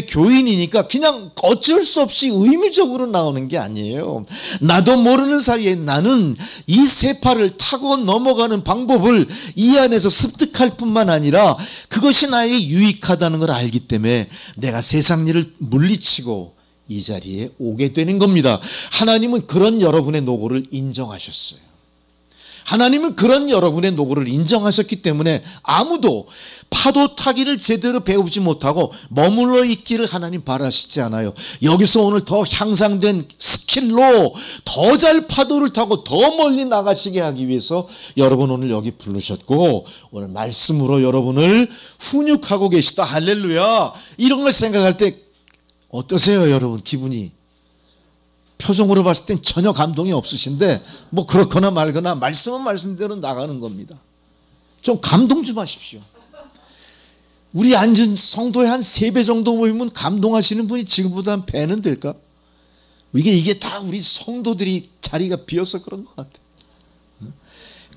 교인이니까 그냥 어쩔 수 없이 의무적으로 나오는 게 아니에요. 나도 모르는 사이에 나는 이 세파를 타고 넘어가는 방법을 이 안에서 습득할 뿐만 아니라 그것이 나에게 유익하다는 걸 알기 때문에 내가 세상 일을 물리치고 이 자리에 오게 되는 겁니다. 하나님은 그런 여러분의 노고를 인정하셨어요. 하나님은 그런 여러분의 노고를 인정하셨기 때문에 아무도 파도 타기를 제대로 배우지 못하고 머물러 있기를 하나님 바라시지 않아요. 여기서 오늘 더 향상된 스킬로 더 잘 파도를 타고 더 멀리 나가시게 하기 위해서 여러분 오늘 여기 부르셨고, 오늘 말씀으로 여러분을 훈육하고 계시다. 할렐루야. 이런 걸 생각할 때 어떠세요 여러분? 기분이? 표정으로 봤을 땐 전혀 감동이 없으신데 뭐 그렇거나 말거나 말씀은 말씀대로 나가는 겁니다. 좀 감동 좀 하십시오. 우리 앉은 성도의 한 3배 정도 모이면 감동하시는 분이 지금보다 한 배는 될까? 이게 다 우리 성도들이 자리가 비어서 그런 것 같아요.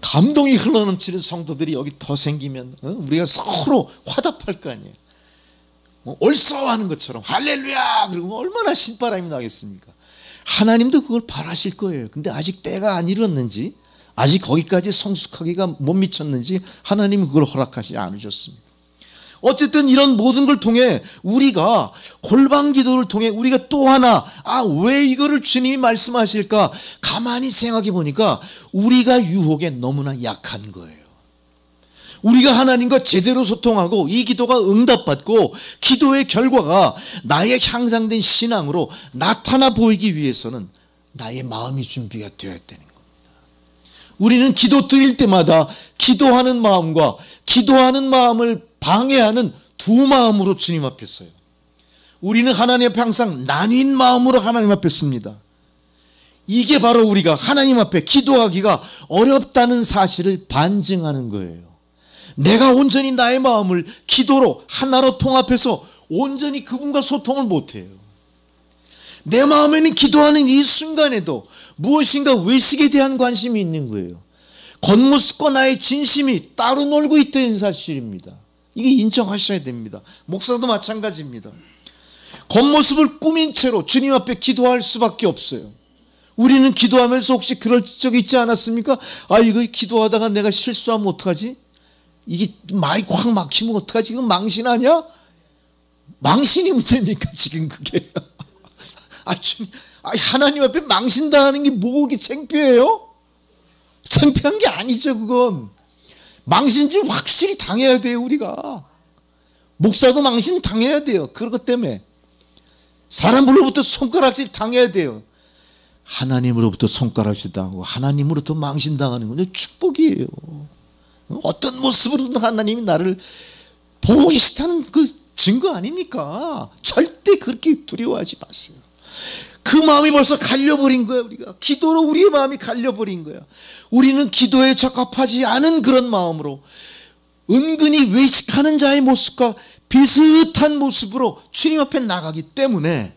감동이 흘러넘치는 성도들이 여기 더 생기면 우리가 서로 화답할 거 아니에요. 얼싸워하는 것처럼 할렐루야 그러면 얼마나 신바람이 나겠습니까? 하나님도 그걸 바라실 거예요. 근데 아직 때가 안 이뤘는지, 아직 거기까지 성숙하기가 못 미쳤는지 하나님은 그걸 허락하지 않으셨습니다. 어쨌든 이런 모든 걸 통해 우리가 골방 기도를 통해 우리가 또 하나 왜 이거를 주님이 말씀하실까 가만히 생각해 보니까 우리가 유혹에 너무나 약한 거예요. 우리가 하나님과 제대로 소통하고 이 기도가 응답받고 기도의 결과가 나의 향상된 신앙으로 나타나 보이기 위해서는 나의 마음이 준비가 되어야 되는 겁니다. 우리는 기도 드릴 때마다 기도하는 마음과 기도하는 마음을 방해하는 두 마음으로 주님 앞에 서요. 우리는 하나님 앞에 항상 나뉜 마음으로 하나님 앞에 섭니다. 이게 바로 우리가 하나님 앞에 기도하기가 어렵다는 사실을 반증하는 거예요. 내가 온전히 나의 마음을 기도로 하나로 통합해서 온전히 그분과 소통을 못해요. 내 마음에는 기도하는 이 순간에도 무엇인가 외식에 대한 관심이 있는 거예요. 겉모습과 나의 진심이 따로 놀고 있다는 사실입니다. 이게 인정하셔야 됩니다. 목사도 마찬가지입니다. 겉모습을 꾸민 채로 주님 앞에 기도할 수밖에 없어요. 우리는 기도하면서 혹시 그럴 적이 있지 않았습니까? 이거 기도하다가 내가 실수하면 어떡하지? 이게 마이크 확 막히면 어떡하지? 이건 망신 아니야? 망신이 문제입니까 지금 그게? 하나님 앞에 망신당하는 게 뭐가 창피해요? 창피한 게 아니죠. 그건 망신 좀 확실히 당해야 돼요. 우리가 목사도 망신 당해야 돼요. 그것 때문에 사람으로부터 손가락질 당해야 돼요. 하나님으로부터 손가락질 당하고 하나님으로부터 망신당하는 건 축복이에요. 어떤 모습으로든 하나님이 나를 보고 계시다는 그 증거 아닙니까? 절대 그렇게 두려워하지 마세요. 그 마음이 벌써 갈려버린 거예요. 우리가 기도로 우리의 마음이 갈려버린 거야. 우리는 기도에 적합하지 않은 그런 마음으로 은근히 외식하는 자의 모습과 비슷한 모습으로 주님 앞에 나가기 때문에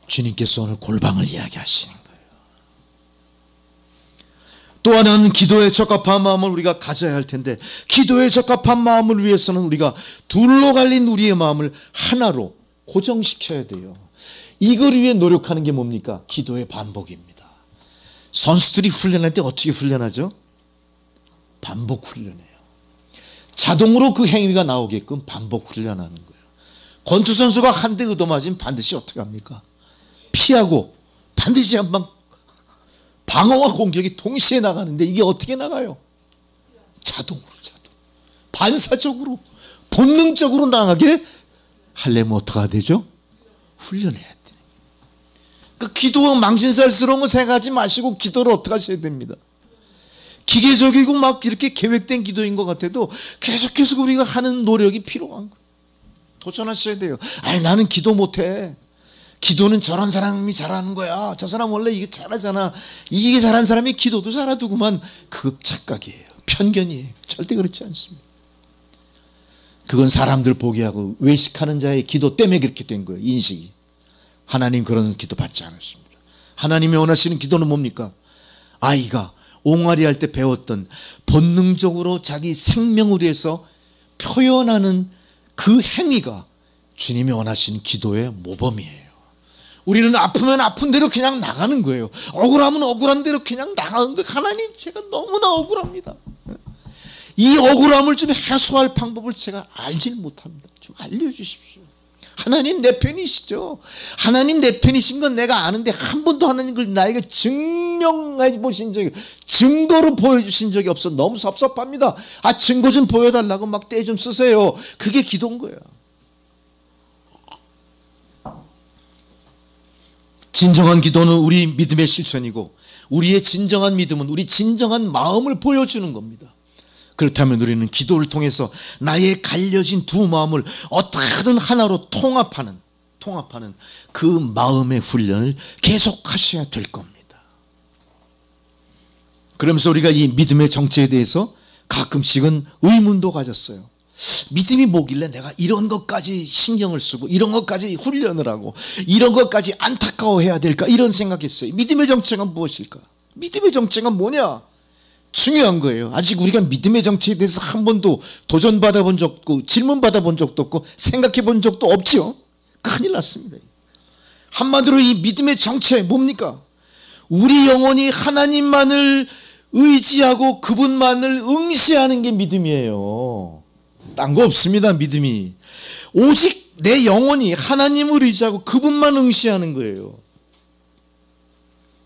주님께서 오늘 골방을 이야기하시는 거예요. 또 하나는 기도에 적합한 마음을 우리가 가져야 할 텐데, 기도에 적합한 마음을 위해서는 우리가 둘로 갈린 우리의 마음을 하나로 고정시켜야 돼요. 이걸 위해 노력하는 게 뭡니까? 기도의 반복입니다. 선수들이 훈련할 때 어떻게 훈련하죠? 반복 훈련해요. 자동으로 그 행위가 나오게끔 반복 훈련하는 거예요. 권투 선수가 한 대 얻어맞으면 반드시 어떻게 합니까? 피하고 반드시 한 방 방어와 공격이 동시에 나가는데 이게 어떻게 나가요? 자동으로 반사적으로 본능적으로 나가게 하려면 어떻게 해야 되죠? 훈련해야 돼요. 그 기도가 망신살스러운 거 생각하지 마시고 기도를 어떻게 하셔야 됩니다. 기계적이고 막 이렇게 계획된 기도인 것 같아도 계속해서 우리가 하는 노력이 필요한 거예요. 도전하셔야 돼요. 나는 기도 못해. 기도는 저런 사람이 잘하는 거야. 저 사람 원래 이게 잘하잖아. 이게 잘한 사람이 기도도 잘하더구만. 그거 착각이에요. 편견이에요. 절대 그렇지 않습니다. 그건 사람들 보게 하고 외식하는 자의 기도 때문에 그렇게 된 거예요. 인식이. 하나님 그런 기도 받지 않으십니다. 하나님이 원하시는 기도는 뭡니까? 아이가 옹알이 할 때 배웠던 본능적으로 자기 생명을 위해서 표현하는 그 행위가 주님이 원하시는 기도의 모범이에요. 우리는 아프면 아픈 대로 그냥 나가는 거예요. 억울하면 억울한 대로 그냥 나가는데 하나님 제가 너무나 억울합니다. 이 억울함을 좀 해소할 방법을 제가 알질 못합니다. 좀 알려주십시오. 하나님 내 편이시죠. 하나님 내 편이신 건 내가 아는데 한 번도 하나님 걸 나에게 증명해 보신 적이, 증거로 보여주신 적이 없어. 너무 섭섭합니다. 증거 좀 보여달라고 막 떼 좀 쓰세요. 그게 기도인 거예요. 진정한 기도는 우리 믿음의 실천이고, 우리의 진정한 믿음은 우리 진정한 마음을 보여주는 겁니다. 그렇다면 우리는 기도를 통해서 나의 갈려진 두 마음을 어떻게든 하나로 통합하는 그 마음의 훈련을 계속 하셔야 될 겁니다. 그러면서 우리가 이 믿음의 정체에 대해서 가끔씩은 의문도 가졌어요. 믿음이 뭐길래 내가 이런 것까지 신경을 쓰고 이런 것까지 훈련을 하고 이런 것까지 안타까워해야 될까, 이런 생각했어요. 믿음의 정체가 무엇일까? 믿음의 정체가 뭐냐? 중요한 거예요. 아직 우리가 믿음의 정체에 대해서 한 번도 도전받아 본 적도 없고 질문받아 본 적도 없고 생각해 본 적도 없죠. 큰일 났습니다. 한마디로 이 믿음의 정체 뭡니까? 우리 영혼이 하나님만을 의지하고 그분만을 응시하는 게 믿음이에요. 딴 거 없습니다. 믿음이 오직 내 영혼이 하나님을 의지하고 그분만 응시하는 거예요.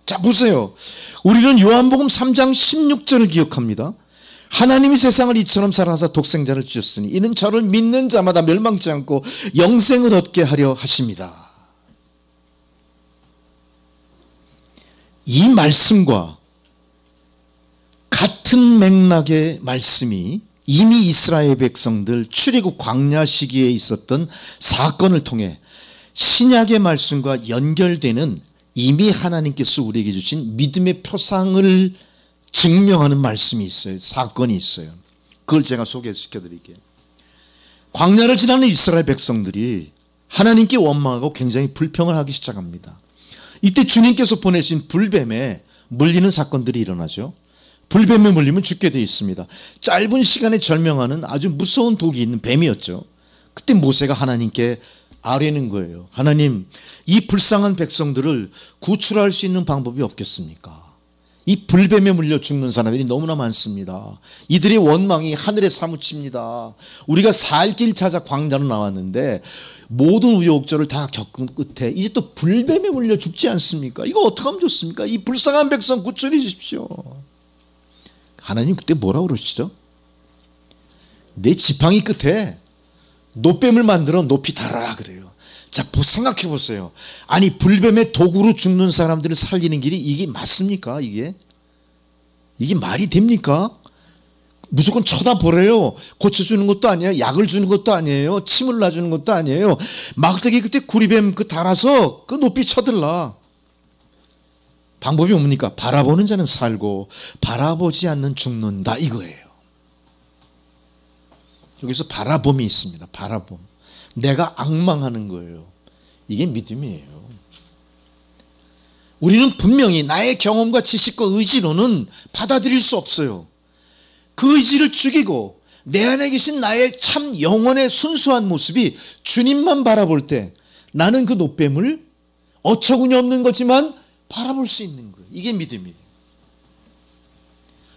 자, 보세요. 우리는 요한복음 3장 16절을 기억합니다. 하나님이 세상을 이처럼 사랑하사 독생자를 주셨으니 이는 저를 믿는 자마다 멸망치 않고 영생을 얻게 하려 하십니다. 이 말씀과 같은 맥락의 말씀이 이미 이스라엘 백성들 출애굽 광야 시기에 있었던 사건을 통해 신약의 말씀과 연결되는, 이미 하나님께서 우리에게 주신 믿음의 표상을 증명하는 말씀이 있어요. 사건이 있어요. 그걸 제가 소개시켜 드릴게요. 광야를 지나는 이스라엘 백성들이 하나님께 원망하고 굉장히 불평을 하기 시작합니다. 이때 주님께서 보내신 불뱀에 물리는 사건들이 일어나죠. 불뱀에 물리면 죽게 되어 있습니다. 짧은 시간에 절명하는 아주 무서운 독이 있는 뱀이었죠. 그때 모세가 하나님께 아뢰는 거예요. 하나님, 이 불쌍한 백성들을 구출할 수 있는 방법이 없겠습니까? 이 불뱀에 물려 죽는 사람들이 너무나 많습니다. 이들의 원망이 하늘에 사무칩니다. 우리가 살 길 찾아 광야로 나왔는데 모든 우여곡절을 다 겪은 끝에 이제 또 불뱀에 물려 죽지 않습니까? 이거 어떻게 하면 좋습니까? 이 불쌍한 백성 구출해 주십시오. 하나님 그때 뭐라고 그러시죠? 내 지팡이 끝에 노뱀을 만들어 높이 달아라 그래요. 자, 생각해 보세요. 아니, 불뱀의 독으로 죽는 사람들을 살리는 길이 이게 맞습니까? 이게 말이 됩니까? 무조건 쳐다보래요. 고쳐주는 것도 아니에요. 약을 주는 것도 아니에요. 침을 놔주는 것도 아니에요. 막대기 그때 구리뱀 달아서 그 높이 쳐들라. 방법이 뭡니까? 바라보는 자는 살고 바라보지 않는 죽는다, 이거예요. 여기서 바라봄이 있습니다. 바라봄. 내가 앙망하는 거예요. 이게 믿음이에요. 우리는 분명히 나의 경험과 지식과 의지로는 받아들일 수 없어요. 그 의지를 죽이고 내 안에 계신 나의 참 영혼의 순수한 모습이 주님만 바라볼 때 나는 그 노뱀을 어처구니 없는 거지만 바라볼 수 있는 거예요. 이게 믿음이에요.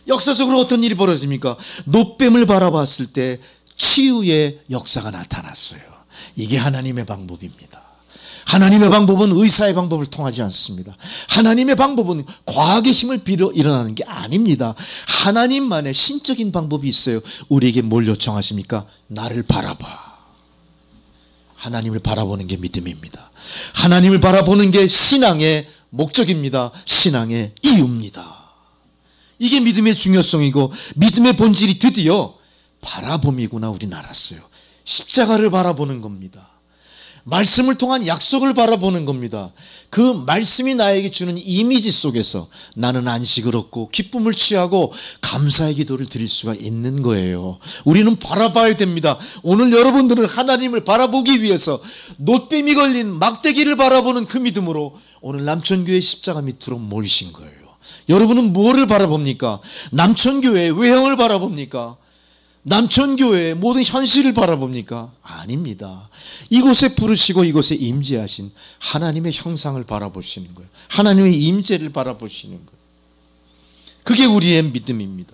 역사적으로 어떤 일이 벌어집니까? 노뱀을 바라봤을 때 치유의 역사가 나타났어요. 이게 하나님의 방법입니다. 하나님의 방법은 의사의 방법을 통하지 않습니다. 하나님의 방법은 과학의 힘을 빌어 일어나는 게 아닙니다. 하나님만의 신적인 방법이 있어요. 우리에게 뭘 요청하십니까? 나를 바라봐. 하나님을 바라보는 게 믿음입니다. 하나님을 바라보는 게 신앙의 목적입니다. 신앙의 이유입니다. 이게 믿음의 중요성이고 믿음의 본질이 드디어 바라봄이구나 우리는 알았어요. 십자가를 바라보는 겁니다. 말씀을 통한 약속을 바라보는 겁니다. 그 말씀이 나에게 주는 이미지 속에서 나는 안식을 얻고 기쁨을 취하고 감사의 기도를 드릴 수가 있는 거예요. 우리는 바라봐야 됩니다. 오늘 여러분들은 하나님을 바라보기 위해서 노뱀이 걸린 막대기를 바라보는 그 믿음으로 오늘 남천교회 십자가 밑으로 모이신 거예요. 여러분은 무엇을 바라봅니까? 남천교회의 외형을 바라봅니까? 남천교회의 모든 현실을 바라봅니까? 아닙니다. 이곳에 부르시고 이곳에 임재하신 하나님의 형상을 바라보시는 거예요. 하나님의 임재를 바라보시는 거예요. 그게 우리의 믿음입니다.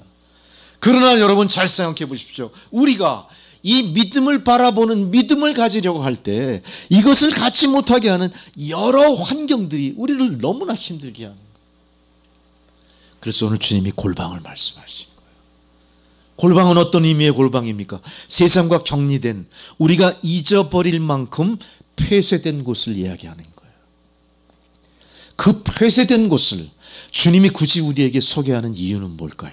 그러나 여러분 잘 생각해 보십시오. 우리가 이 믿음을 바라보는 믿음을 가지려고 할 때 이것을 갖지 못하게 하는 여러 환경들이 우리를 너무나 힘들게 하는 거예요. 그래서 오늘 주님이 골방을 말씀하신 거예요. 골방은 어떤 의미의 골방입니까? 세상과 격리된, 우리가 잊어버릴 만큼 폐쇄된 곳을 이야기하는 거예요. 그 폐쇄된 곳을 주님이 굳이 우리에게 소개하는 이유는 뭘까요?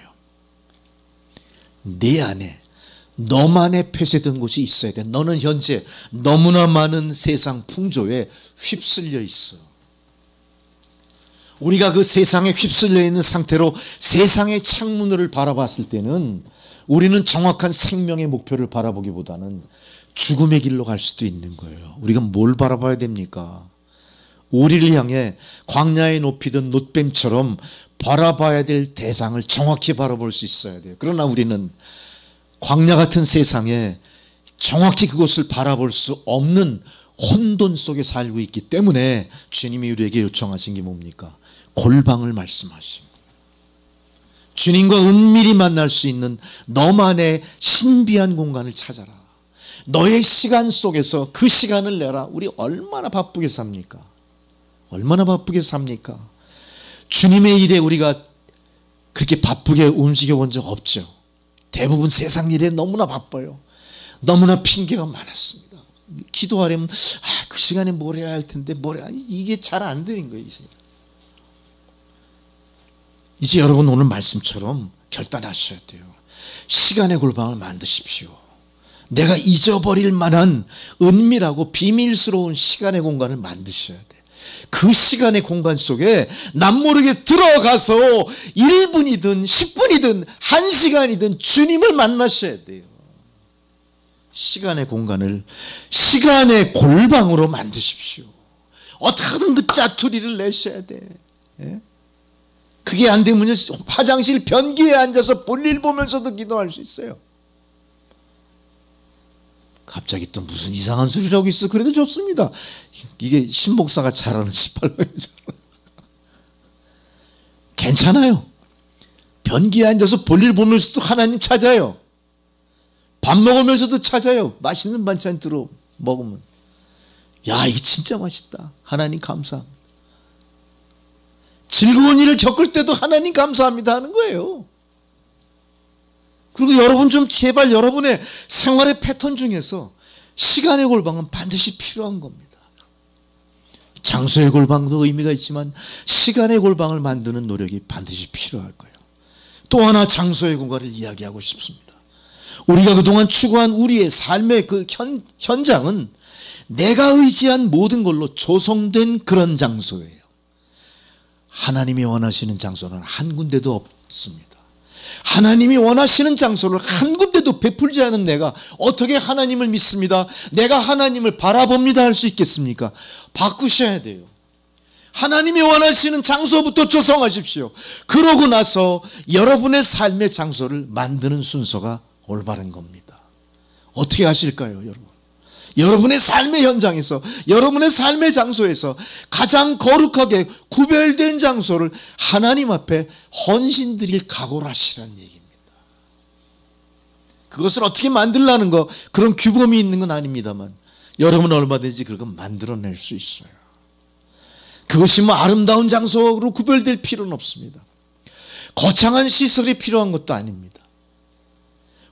내 안에, 너만의 폐쇄된 곳이 있어야 돼. 너는 현재 너무나 많은 세상 풍조에 휩쓸려 있어. 우리가 그 세상에 휩쓸려 있는 상태로 세상의 창문을 바라봤을 때는 우리는 정확한 생명의 목표를 바라보기보다는 죽음의 길로 갈 수도 있는 거예요. 우리가 뭘 바라봐야 됩니까? 우리를 향해 광야에 높이던 놋뱀처럼 바라봐야 될 대상을 정확히 바라볼 수 있어야 돼요. 그러나 우리는 광야 같은 세상에 정확히 그것을 바라볼 수 없는 혼돈 속에 살고 있기 때문에 주님이 우리에게 요청하신 게 뭡니까? 골방을 말씀하신 거예요. 주님과 은밀히 만날 수 있는 너만의 신비한 공간을 찾아라. 너의 시간 속에서 그 시간을 내라. 우리 얼마나 바쁘게 삽니까? 얼마나 바쁘게 삽니까? 주님의 일에 우리가 그렇게 바쁘게 움직여 본 적 없죠. 대부분 세상 일에 너무나 바빠요. 너무나 핑계가 많았습니다. 기도하려면 그 시간에 뭘 해야 할 텐데 이게 잘 안 되는 거예요. 이제 여러분 오늘 말씀처럼 결단하셔야 돼요. 시간의 골방을 만드십시오. 내가 잊어버릴 만한 은밀하고 비밀스러운 시간의 공간을 만드셔야 돼. 그 시간의 공간 속에 남모르게 들어가서 1분이든 10분이든 1시간이든 주님을 만나셔야 돼요. 시간의 공간을 시간의 골방으로 만드십시오. 어떻게든 그 짜투리를 내셔야 돼. 예? 그게 안 되면 화장실 변기에 앉아서 볼일 보면서도 기도할 수 있어요. 갑자기 또 무슨 이상한 소리를 하고 있어. 그래도 좋습니다. 이게 신목사가 잘하는 18번이잖아. 괜찮아요. 변기에 앉아서 볼일 보면서도 하나님 찾아요. 밥 먹으면서도 찾아요. 맛있는 반찬 들어 먹으면. 야, 이게 진짜 맛있다. 하나님 감사합니다. 즐거운 일을 겪을 때도 하나님 감사합니다 하는 거예요. 그리고 여러분 좀 제발 여러분의 생활의 패턴 중에서 시간의 골방은 반드시 필요한 겁니다. 장소의 골방도 의미가 있지만 시간의 골방을 만드는 노력이 반드시 필요할 거예요. 또 하나 장소의 공간을 이야기하고 싶습니다. 우리가 그동안 추구한 우리의 삶의 그 현장은 내가 의지한 모든 걸로 조성된 그런 장소예요. 하나님이 원하시는 장소는 한 군데도 없습니다. 하나님이 원하시는 장소를 한 군데도 베풀지 않은 내가 어떻게 하나님을 믿습니다, 내가 하나님을 바라봅니다 할 수 있겠습니까? 바꾸셔야 돼요. 하나님이 원하시는 장소부터 조성하십시오. 그러고 나서 여러분의 삶의 장소를 만드는 순서가 올바른 겁니다. 어떻게 하실까요, 여러분? 여러분의 삶의 현장에서, 여러분의 삶의 장소에서 가장 거룩하게 구별된 장소를 하나님 앞에 헌신드릴 각오를 하시라는 얘기입니다. 그것을 어떻게 만들라는 거, 그런 규범이 있는 건 아닙니다만 여러분은 얼마든지 그걸 만들어낼 수 있어요. 그것이 뭐 아름다운 장소로 구별될 필요는 없습니다. 거창한 시설이 필요한 것도 아닙니다.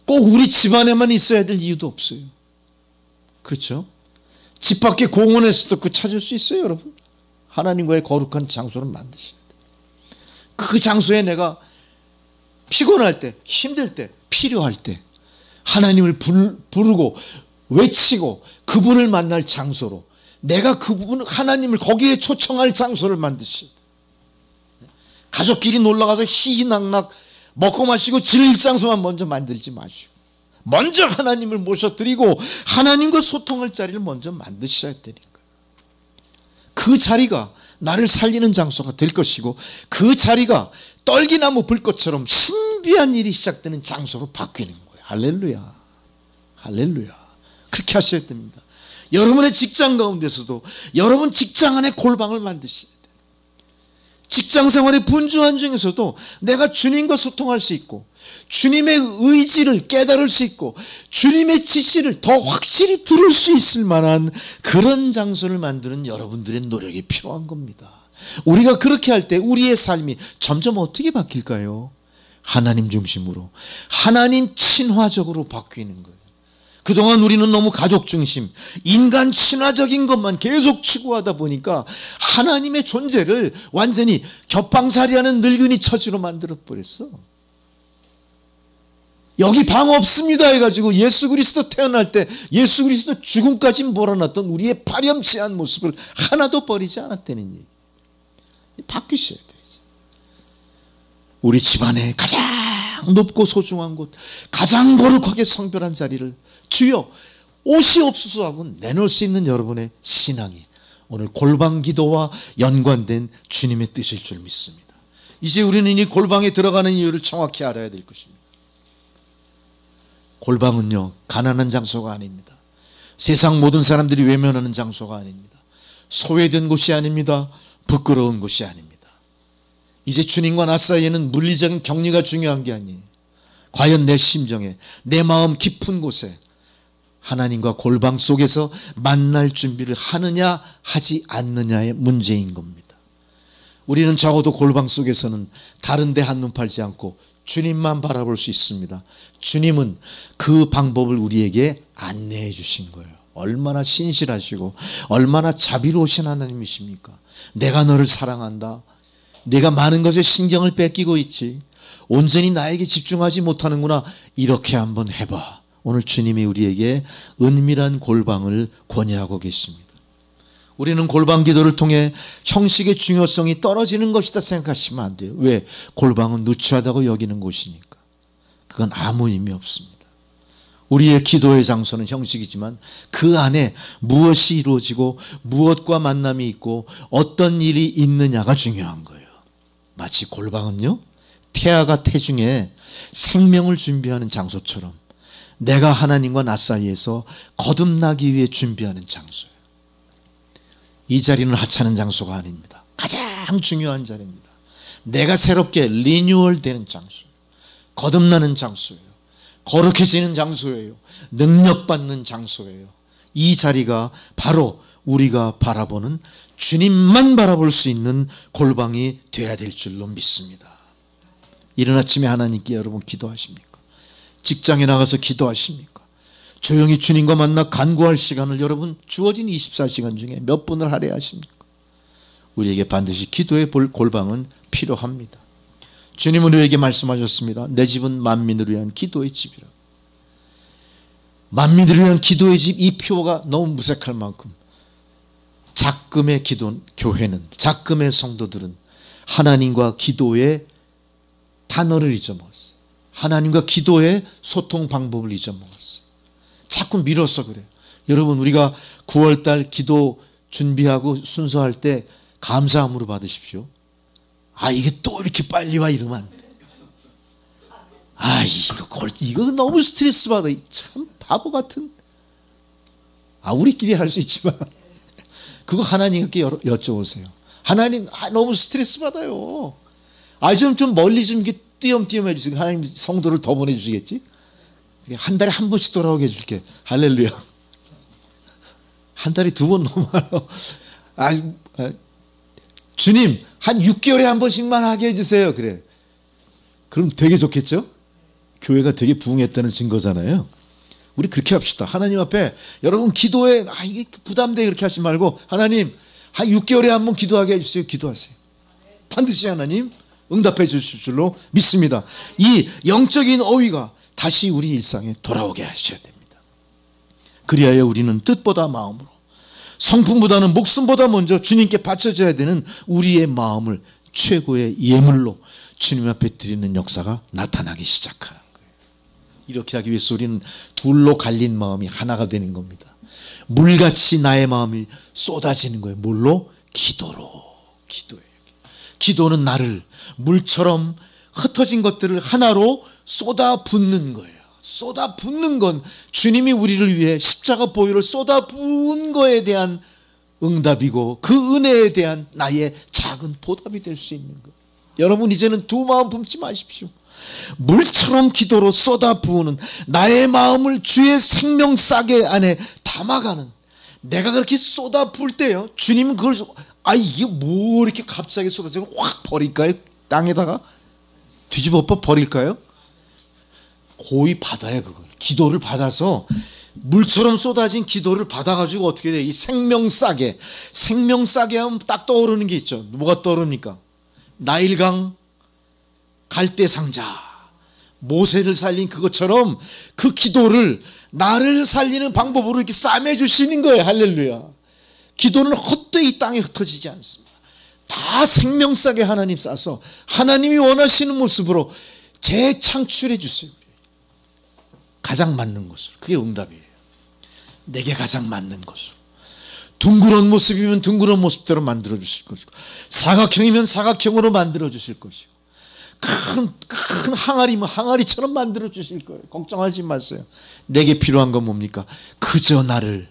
꼭 우리 집안에만 있어야 될 이유도 없어요. 그렇죠? 집 밖에 공원에서도 그 찾을 수 있어요, 여러분. 하나님과의 거룩한 장소를 만드셔야 돼요. 그 장소에 내가 피곤할 때, 힘들 때, 필요할 때 하나님을 부르고 외치고 그분을 만날 장소로, 내가 그분 하나님을 거기에 초청할 장소를 만드셔야 돼요. 가족끼리 놀러가서 희희낙낙 먹고 마시고 즐길 장소만 먼저 만들지 마시고 먼저 하나님을 모셔드리고 하나님과 소통할 자리를 먼저 만드셔야 되니까. 그 자리가 나를 살리는 장소가 될 것이고 그 자리가 떨기나무 불꽃처럼 신비한 일이 시작되는 장소로 바뀌는 거예요. 할렐루야. 할렐루야. 그렇게 하셔야 됩니다. 여러분의 직장 가운데서도 여러분 직장 안에 골방을 만드셔야 돼요. 직장 생활의 분주한 중에서도 내가 주님과 소통할 수 있고 주님의 의지를 깨달을 수 있고 주님의 지시를 더 확실히 들을 수 있을 만한 그런 장소를 만드는 여러분들의 노력이 필요한 겁니다. 우리가 그렇게 할 때 우리의 삶이 점점 어떻게 바뀔까요? 하나님 중심으로, 하나님 친화적으로 바뀌는 거예요. 그동안 우리는 너무 가족 중심, 인간 친화적인 것만 계속 추구하다 보니까 하나님의 존재를 완전히 겹방살이하는 늙은이 처지로 만들어버렸어. 여기 방 없습니다 해가지고 예수 그리스도 태어날 때 예수 그리스도 죽음까지 몰아놨던 우리의 파렴치한 모습을 하나도 버리지 않았다는 얘기. 바뀌셔야 돼요. 우리 집안의 가장 높고 소중한 곳, 가장 거룩하게 성별한 자리를 주여 옷이 없어서 하고 내놓을 수 있는 여러분의 신앙이 오늘 골방 기도와 연관된 주님의 뜻일 줄 믿습니다. 이제 우리는 이 골방에 들어가는 이유를 정확히 알아야 될 것입니다. 골방은요, 가난한 장소가 아닙니다. 세상 모든 사람들이 외면하는 장소가 아닙니다. 소외된 곳이 아닙니다. 부끄러운 곳이 아닙니다. 이제 주님과 나 사이에는 물리적인 격리가 중요한 게 아니에요. 과연 내 심정에, 내 마음 깊은 곳에 하나님과 골방 속에서 만날 준비를 하느냐 하지 않느냐의 문제인 겁니다. 우리는 적어도 골방 속에서는 다른 데 한눈 팔지 않고 주님만 바라볼 수 있습니다. 주님은 그 방법을 우리에게 안내해 주신 거예요. 얼마나 신실하시고 얼마나 자비로우신 하나님이십니까? 내가 너를 사랑한다. 내가 많은 것에 신경을 뺏기고 있지. 온전히 나에게 집중하지 못하는구나. 이렇게 한번 해봐. 오늘 주님이 우리에게 은밀한 골방을 권유하고 계십니다. 우리는 골방 기도를 통해 형식의 중요성이 떨어지는 것이다 생각하시면 안 돼요. 왜? 골방은 누추하다고 여기는 곳이니까. 그건 아무 의미 없습니다. 우리의 기도의 장소는 형식이지만 그 안에 무엇이 이루어지고 무엇과 만남이 있고 어떤 일이 있느냐가 중요한 거예요. 마치 골방은요, 태아가 태중에 생명을 준비하는 장소처럼 내가 하나님과 나 사이에서 거듭나기 위해 준비하는 장소예요. 이 자리는 하찮은 장소가 아닙니다. 가장 중요한 자리입니다. 내가 새롭게 리뉴얼 되는 장소예요. 거듭나는 장소예요. 거룩해지는 장소예요. 능력받는 장소예요. 이 자리가 바로 우리가 바라보는 주님만 바라볼 수 있는 골방이 되어야 될 줄로 믿습니다. 이른 아침에 하나님께 여러분 기도하십니까? 직장에 나가서 기도하십니까? 조용히 주님과 만나 간구할 시간을 여러분 주어진 24시간 중에 몇 분을 할애하십니까? 우리에게 반드시 기도의 골방은 필요합니다. 주님은 우리에게 말씀하셨습니다. 내 집은 만민을 위한 기도의 집이라. 만민을 위한 기도의 집, 이 표가 너무 무색할 만큼 작금의 교회는, 작금의 성도들은 하나님과 기도의 단어를 잊어먹었어요. 하나님과 기도의 소통 방법을 잊어먹었어요. 자꾸 미뤄서 그래요. 여러분, 우리가 9월달 기도 준비하고 순서할 때 감사함으로 받으십시오. 아, 이게 또 이렇게 빨리 와 이러면 안 돼. 아, 이거 너무 스트레스 받아. 참 바보 같은. 아, 우리끼리 할 수 있지만 그거 하나님께 여쭤보세요. 하나님, 너무 스트레스 받아요. 좀 멀리 좀 이렇게 띄엄띄엄 해주세요. 하나님 성도를 더 보내주시겠지? 한 달에 한 번씩 돌아오게 해줄게. 할렐루야. 한 달에 2번 너무 많아. 주님, 한 6개월에 한 번씩만 하게 해주세요. 그래. 그럼 되게 좋겠죠? 교회가 되게 부흥했다는 증거잖아요. 우리 그렇게 합시다. 하나님 앞에 여러분 기도에 이게 부담돼 그렇게 하지 말고 하나님 한 6개월에 한 번 기도하게 해주세요. 기도하세요. 반드시 하나님 응답해 주실 줄로 믿습니다. 이 영적인 어휘가 다시 우리 일상에 돌아오게 하셔야 됩니다. 그리하여 우리는 뜻보다 마음으로, 성품보다는 목숨보다 먼저 주님께 바쳐져야 되는 우리의 마음을 최고의 예물로 주님 앞에 드리는 역사가 나타나기 시작하는 거예요. 이렇게 하기 위해서 우리는 둘로 갈린 마음이 하나가 되는 겁니다. 물같이 나의 마음이 쏟아지는 거예요. 뭘로? 기도로. 기도예요. 기도는 나를 물처럼 흩어진 것들을 하나로 쏟아붓는 거예요. 쏟아붓는 건 주님이 우리를 위해 십자가 보혈을 쏟아부은 거에 대한 응답이고 그 은혜에 대한 나의 작은 보답이 될 수 있는 것. 여러분 이제는 두 마음 품지 마십시오. 물처럼 기도로 쏟아 부으는 나의 마음을 주의 생명싸개 안에 담아가는, 내가 그렇게 쏟아 부을 때요, 주님은 그걸 이게 뭐 이렇게 갑자기 쏟아지고 확 버릴까요? 땅에다가 뒤집어 엎어 버릴까요? 고이 받아야, 그걸 기도를 받아서 물처럼 쏟아진 기도를 받아가지고 어떻게 돼? 이 생명싸개, 생명싸개 하면 딱 떠오르는 게 있죠. 뭐가 떠오릅니까? 나일강, 갈대상자, 모세를 살린 그것처럼 그 기도를 나를 살리는 방법으로 이렇게 싸매주시는 거예요. 할렐루야. 기도는 헛되이 땅에 흩어지지 않습니다. 다 생명싸게 하나님 싸서 하나님이 원하시는 모습으로 재창출해 주세요. 가장 맞는 것으로. 그게 응답이에요. 내게 가장 맞는 것으로. 둥그런 모습이면 둥그런 모습대로 만들어 주실 것이고, 사각형이면 사각형으로 만들어 주실 것이고, 큰 항아리면 항아리처럼 만들어 주실 거예요. 걱정하지 마세요. 내게 필요한 건 뭡니까? 그저 나를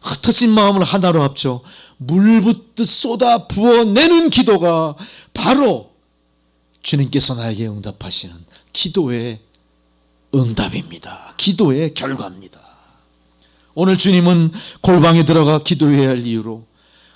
흩어진 마음을 하나로 합쳐 물붓듯 쏟아 부어내는 기도가 바로 주님께서 나에게 응답하시는 기도의 응답입니다. 기도의 결과입니다. 오늘 주님은 골방에 들어가 기도해야 할 이유로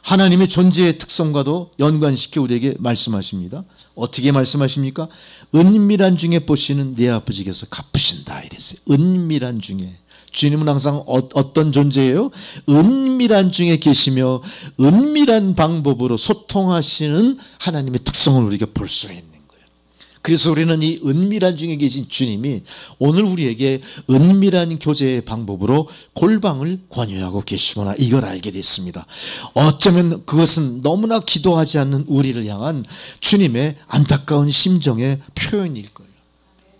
하나님의 존재의 특성과도 연관시켜 우리에게 말씀하십니다. 어떻게 말씀하십니까? 은밀한 중에 보시는 내 아버지께서 갚으신다 이랬어요. 은밀한 중에. 주님은 항상 어떤 존재예요? 은밀한 중에 계시며 은밀한 방법으로 소통하시는 하나님의 특성을 우리가 볼 수 있는 거예요. 그래서 우리는 이 은밀한 중에 계신 주님이 오늘 우리에게 은밀한 교제의 방법으로 골방을 권유하고 계시구나, 이걸 알게 됐습니다. 어쩌면 그것은 너무나 기도하지 않는 우리를 향한 주님의 안타까운 심정의 표현일 거예요.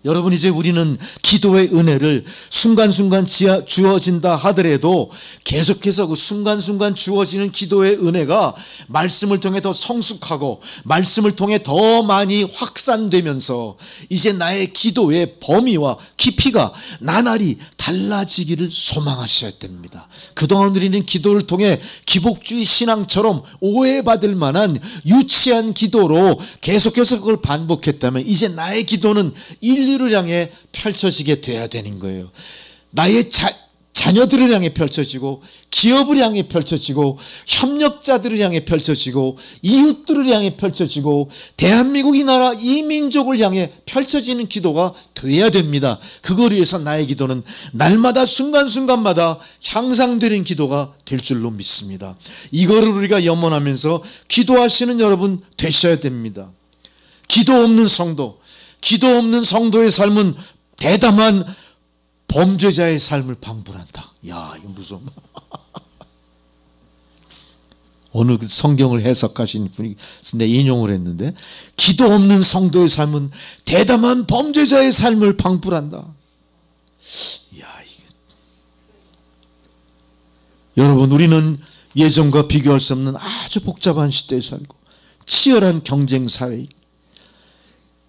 여러분, 이제 우리는 기도의 은혜를 순간순간 주어진다 하더라도 계속해서 그 순간순간 주어지는 기도의 은혜가 말씀을 통해 더 성숙하고 말씀을 통해 더 많이 확산되면서 이제 나의 기도의 범위와 깊이가 나날이 달라지기를 소망하셔야 됩니다. 그동안 우리는 기도를 통해 기복주의 신앙처럼 오해받을 만한 유치한 기도로 계속해서 그걸 반복했다면 이제 나의 기도는 인류를 향해 펼쳐지게 돼야 되는 거예요. 나의 자녀들을 향해 펼쳐지고, 기업을 향해 펼쳐지고, 협력자들을 향해 펼쳐지고, 이웃들을 향해 펼쳐지고, 대한민국 이 나라 이 민족을 향해 펼쳐지는 기도가 돼야 됩니다. 그걸 위해서 나의 기도는 날마다 순간순간마다 향상되는 기도가 될 줄로 믿습니다. 이거를 우리가 염원하면서 기도하시는 여러분 되셔야 됩니다. 기도 없는 성도의 삶은 대담한 범죄자의 삶을 방불한다. 야, 이거 무서워. 어느 성경을 해석하신 분이 내 인용을 했는데, 기도 없는 성도의 삶은 대담한 범죄자의 삶을 방불한다. 야, 이게. 여러분, 우리는 예전과 비교할 수 없는 아주 복잡한 시대에 살고 치열한 경쟁 사회.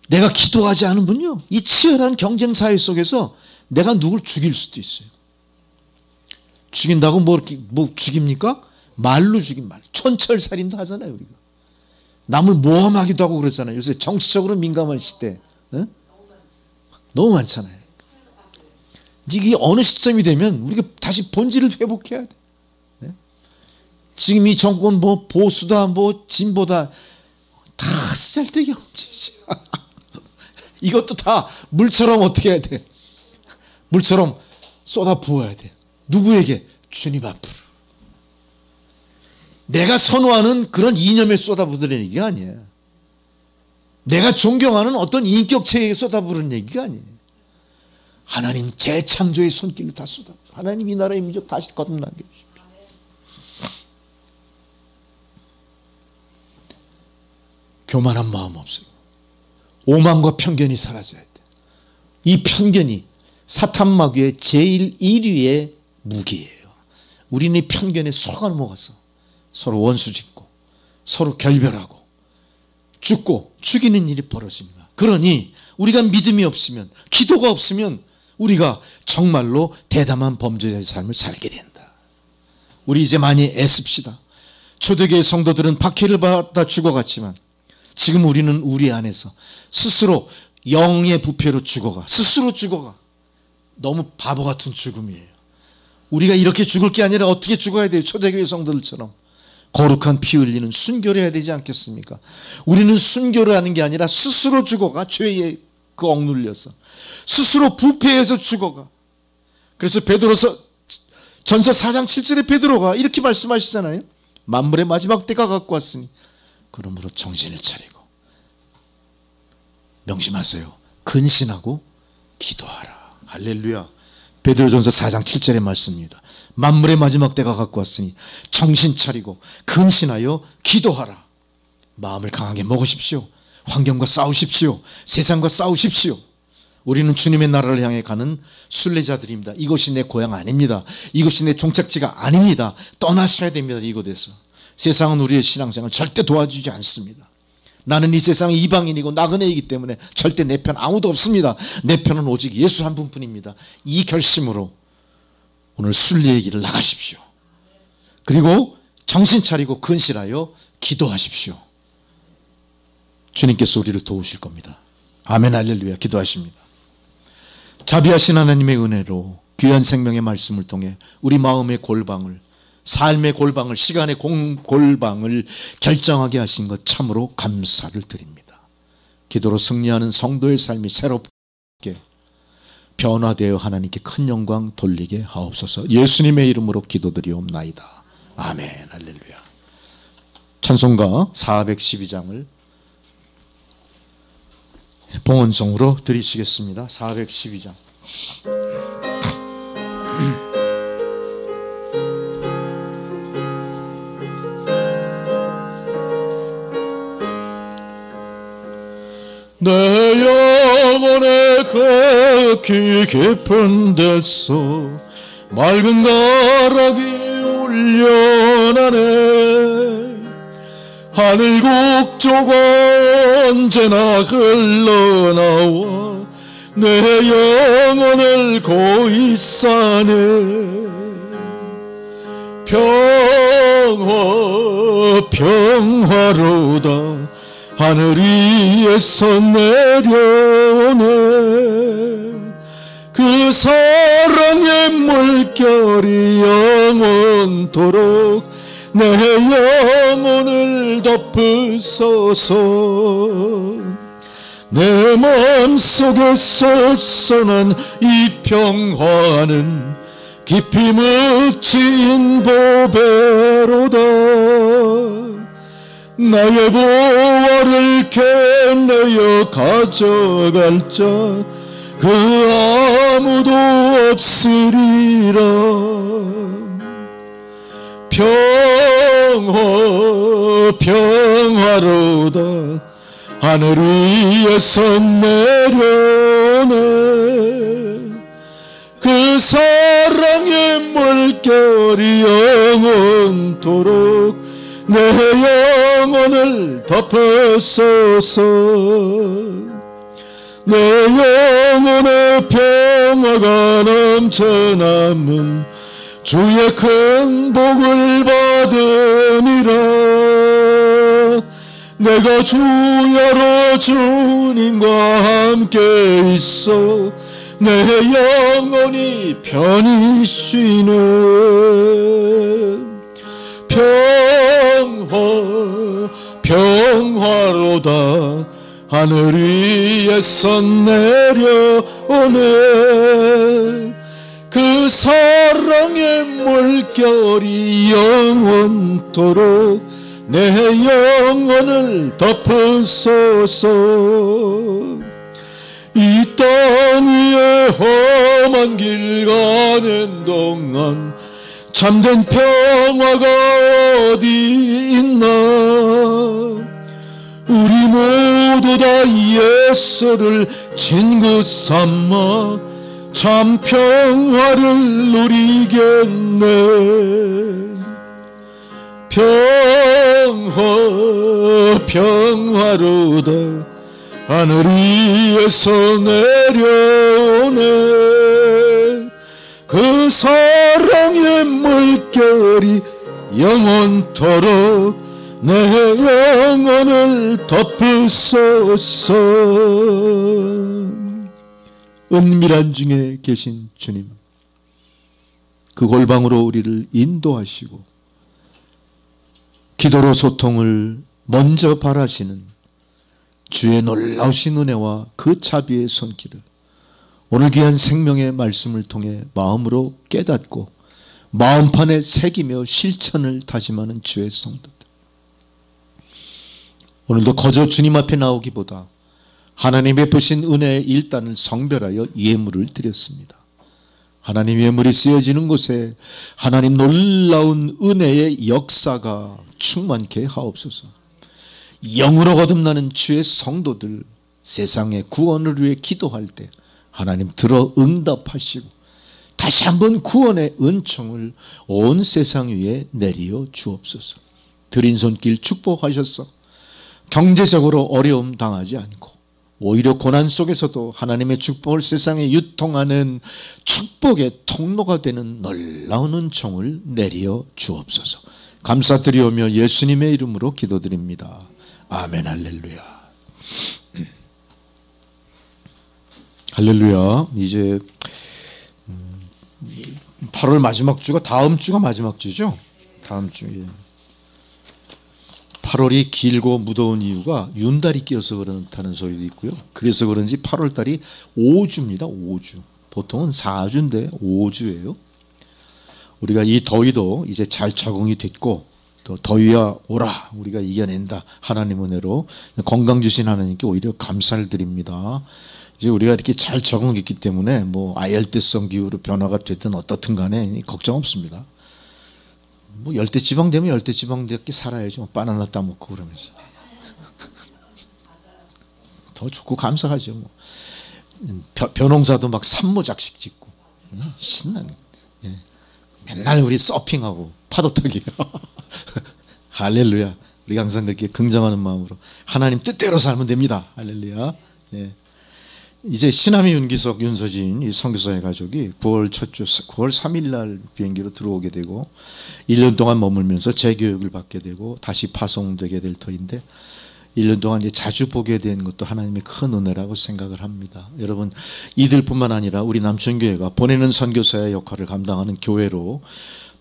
내가 기도하지 않으면요, 이 치열한 경쟁 사회 속에서 내가 누굴 죽일 수도 있어요. 죽인다고 뭐 죽입니까? 말로 죽인 말. 촌철살인도 하잖아요, 우리가. 남을 모함하기도 하고 그러잖아요. 요새 정치적으로 민감한 시대. 네? 너무 많잖아요. 이게 어느 시점이 되면 우리가 다시 본질을 회복해야 돼. 네? 지금 이 정권 뭐 보수다, 뭐 진보다 다 쓸데기 없지. 이것도 다 물처럼 어떻게 해야 돼? 물처럼 쏟아 부어야 돼. 누구에게? 주님 앞으로. 내가 선호하는 그런 이념에 쏟아부으는 얘기가 아니야. 내가 존경하는 어떤 인격체에 쏟아부으는 얘기가 아니에요. 하나님 재창조의 손길을 다 쏟아. 하나님 이 나라의 민족 다시 거듭나게 해주십시오. 교만한 마음 없어요. 오만과 편견이 사라져야 돼. 이 편견이 사탄 마귀의 제일 1위의 무기예요. 우리는 이 편견에 속아 넘어가서 서로 원수 짓고 서로 결별하고 죽고 죽이는 일이 벌어집니다. 그러니 우리가 믿음이 없으면, 기도가 없으면 우리가 정말로 대담한 범죄자의 삶을 살게 된다. 우리 이제 많이 애씁시다. 초대교회 성도들은 박해를 받아 죽어갔지만 지금 우리는 우리 안에서 스스로 영의 부패로 죽어가, 스스로 죽어가. 너무 바보 같은 죽음이에요. 우리가 이렇게 죽을 게 아니라 어떻게 죽어야 돼요? 초대교회 성도들처럼 거룩한 피 흘리는 순교를 해야 되지 않겠습니까? 우리는 순교를 하는 게 아니라 스스로 죽어가, 죄에 그 억눌려서 스스로 부패해서 죽어가. 그래서 베드로서 전서 4장 7절에 베드로가 이렇게 말씀하시잖아요. 만물의 마지막 때가 갖고 왔으니 그러므로 정신을 차리고 명심하세요. 근신하고 기도하라. 할렐루야. 베드로전서 4장 7절의 말씀입니다. 만물의 마지막 때가 갖고 왔으니 정신 차리고 근신하여 기도하라. 마음을 강하게 먹으십시오. 환경과 싸우십시오. 세상과 싸우십시오. 우리는 주님의 나라를 향해 가는 순례자들입니다. 이것이 내 고향 아닙니다. 이것이 내 종착지가 아닙니다. 떠나셔야 됩니다. 이곳에서. 세상은 우리의 신앙생활을 절대 도와주지 않습니다. 나는 이 세상의 이방인이고 나그네이기 때문에 절대 내 편 아무도 없습니다. 내 편은 오직 예수 한 분뿐입니다. 이 결심으로 오늘 순례의 길을 나가십시오. 그리고 정신 차리고 근실하여 기도하십시오. 주님께서 우리를 도우실 겁니다. 아멘 할렐루야. 기도하십니다. 자비하신 하나님의 은혜로 귀한 생명의 말씀을 통해 우리 마음의 골방을, 삶의 골방을, 시간의 골방을 결정하게 하신 것 참으로 감사를 드립니다. 기도로 승리하는 성도의 삶이 새롭게 변화되어 하나님께 큰 영광 돌리게 하옵소서. 예수님의 이름으로 기도드리옵나이다. 아멘 할렐루야. 찬송가 412장을 봉헌송으로 드리시겠습니다. 412장. 내 영혼의 극히 깊은 데서 맑은 가락이 울려나네. 하늘 곡조가 언제나 흘러나와 내 영혼을 고이 싸네. 평화로다 하늘 위에서 내려오네. 그 사랑의 물결이 영원토록 내 영혼을 덮으소서. 내 마음속에 솟아난 이 평화는 깊이 묻힌 보배로다. 나의 보화를 캐내어 가져갈 자 그 아무도 없으리라. 평화로다 하늘 위에서 내려오네. 그 사랑의 물결이 영원토록 내 영혼을 덮으소서. 내 영혼의 평화가 넘쳐남은 주의 큰 복을 받으니라. 내가 주야로 주님과 함께 있어 내 영혼이 편히 쉬네. 평화로다 하늘 위에서 내려오네. 그 사랑의 물결이 영원토록 내 영혼을 덮으소서. 이 땅 위에 험한 길 가는 동안 참된 평화가 어디 있나. 우리 모두 다 예수를 친구 삼아 참 평화를 누리겠네. 평화로다 하늘 위에서 내려오네. 그 사랑의 물결이 영원토록 내 영혼을 덮으소서. 은밀한 중에 계신 주님, 그 골방으로 우리를 인도하시고 기도로 소통을 먼저 바라시는 주의 놀라우신 은혜와 그 자비의 손길을 오늘 귀한 생명의 말씀을 통해 마음으로 깨닫고 마음판에 새기며 실천을 다짐하는 주의 성도들, 오늘도 거저 주님 앞에 나오기보다 하나님 베푸신 은혜의 일단을 성별하여 예물을 드렸습니다. 하나님 예물이 쓰여지는 곳에 하나님 놀라운 은혜의 역사가 충만케 하옵소서. 영으로 거듭나는 주의 성도들, 세상의 구원을 위해 기도할 때 하나님 들어 응답하시고 다시 한번 구원의 은총을 온 세상 위에 내리어 주옵소서. 드린 손길 축복하셔서 경제적으로 어려움 당하지 않고 오히려 고난 속에서도 하나님의 축복을 세상에 유통하는 축복의 통로가 되는 놀라운 은총을 내리어 주옵소서. 감사드리오며 예수님의 이름으로 기도드립니다. 아멘. 할렐루야. 할렐루야. 이제 8월 마지막 주가 다음 주가 마지막 주죠. 다음 주에 8월이 길고 무더운 이유가 윤달이 끼어서 그렇다는 소리도 있고요. 그래서 그런지 8월달이 5주입니다. 5주. 보통은 4주인데 5주예요. 우리가 이 더위도 이제 잘 적응이 됐고, 또 더위야 오라, 우리가 이겨낸다. 하나님 은혜로 건강 주신 하나님께 오히려 감사를 드립니다. 이제 우리가 이렇게 잘 적응했기 때문에 뭐 아열대성 기후로 변화가 됐든 어떻든 간에 걱정 없습니다. 뭐 열대지방 되면 열대지방답게 살아야죠. 뭐 바나나 따먹고 그러면서 더 좋고 감사하죠. 뭐. 벼농사도 막 산모작식 짓고 신나는. 예. 맨날 우리 서핑하고 파도 타기요. 할렐루야. 우리가 항상 그렇게 긍정하는 마음으로 하나님 뜻대로 살면 됩니다. 할렐루야. 예. 이제 신함이 윤기석, 윤서진 이 선교사의 가족이 9월 첫 주 9월 3일 날 비행기로 들어오게 되고 1년 동안 머물면서 재교육을 받게 되고 다시 파송되게 될 터인데 1년 동안 이제 자주 보게 된 것도 하나님의 큰 은혜라고 생각을 합니다. 여러분, 이들뿐만 아니라 우리 남천교회가 보내는 선교사의 역할을 감당하는 교회로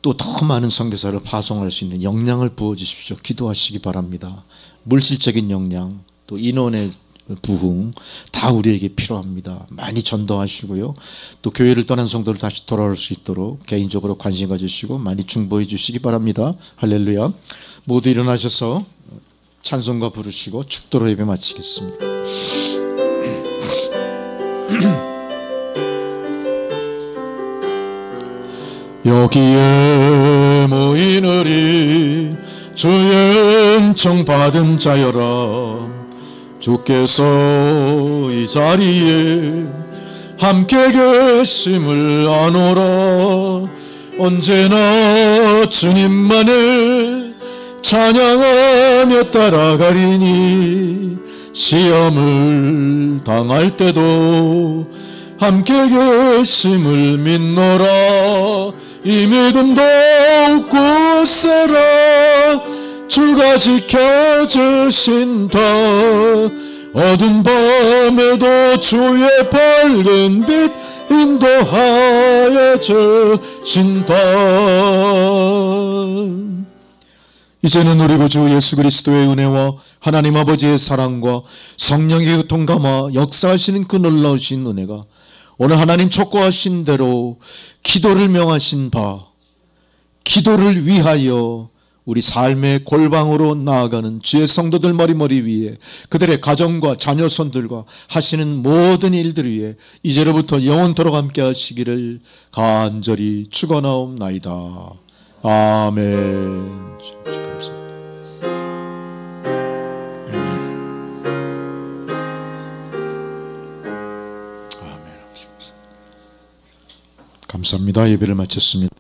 또 더 많은 선교사를 파송할 수 있는 역량을 부어주십시오. 기도하시기 바랍니다. 물질적인 역량, 또 인원의 부흥 다 우리에게 필요합니다. 많이 전도하시고요. 또 교회를 떠난 성도를 다시 돌아올 수 있도록 개인적으로 관심 가지시고 많이 중보해 주시기 바랍니다. 할렐루야. 모두 일어나셔서 찬송가 부르시고 축도로 예배 마치겠습니다. 여기에 모인 우리 주의 은총 받은 자여라. 주께서 이 자리에 함께 계심을 아노라. 언제나 주님만을 찬양하며 따라가리니 시험을 당할 때도 함께 계심을 믿노라. 이 믿음 더욱 굳세라. 주가 지켜주신다. 어두운 밤에도 주의 밝은 빛 인도하여 주신다. 이제는 우리 구주 예수 그리스도의 은혜와 하나님 아버지의 사랑과 성령의 교통감화 역사하시는 그 놀라우신 은혜가 오늘 하나님 촉구하신 대로 기도를 명하신 바 기도를 위하여 우리 삶의 골방으로 나아가는 주의 성도들 머리머리 위에 그들의 가정과 자녀손들과 하시는 모든 일들 위에 이제로부터 영원토록 함께 하시기를 간절히 축원하옵나이다. 아멘. 감사합니다. 예배를 마쳤습니다.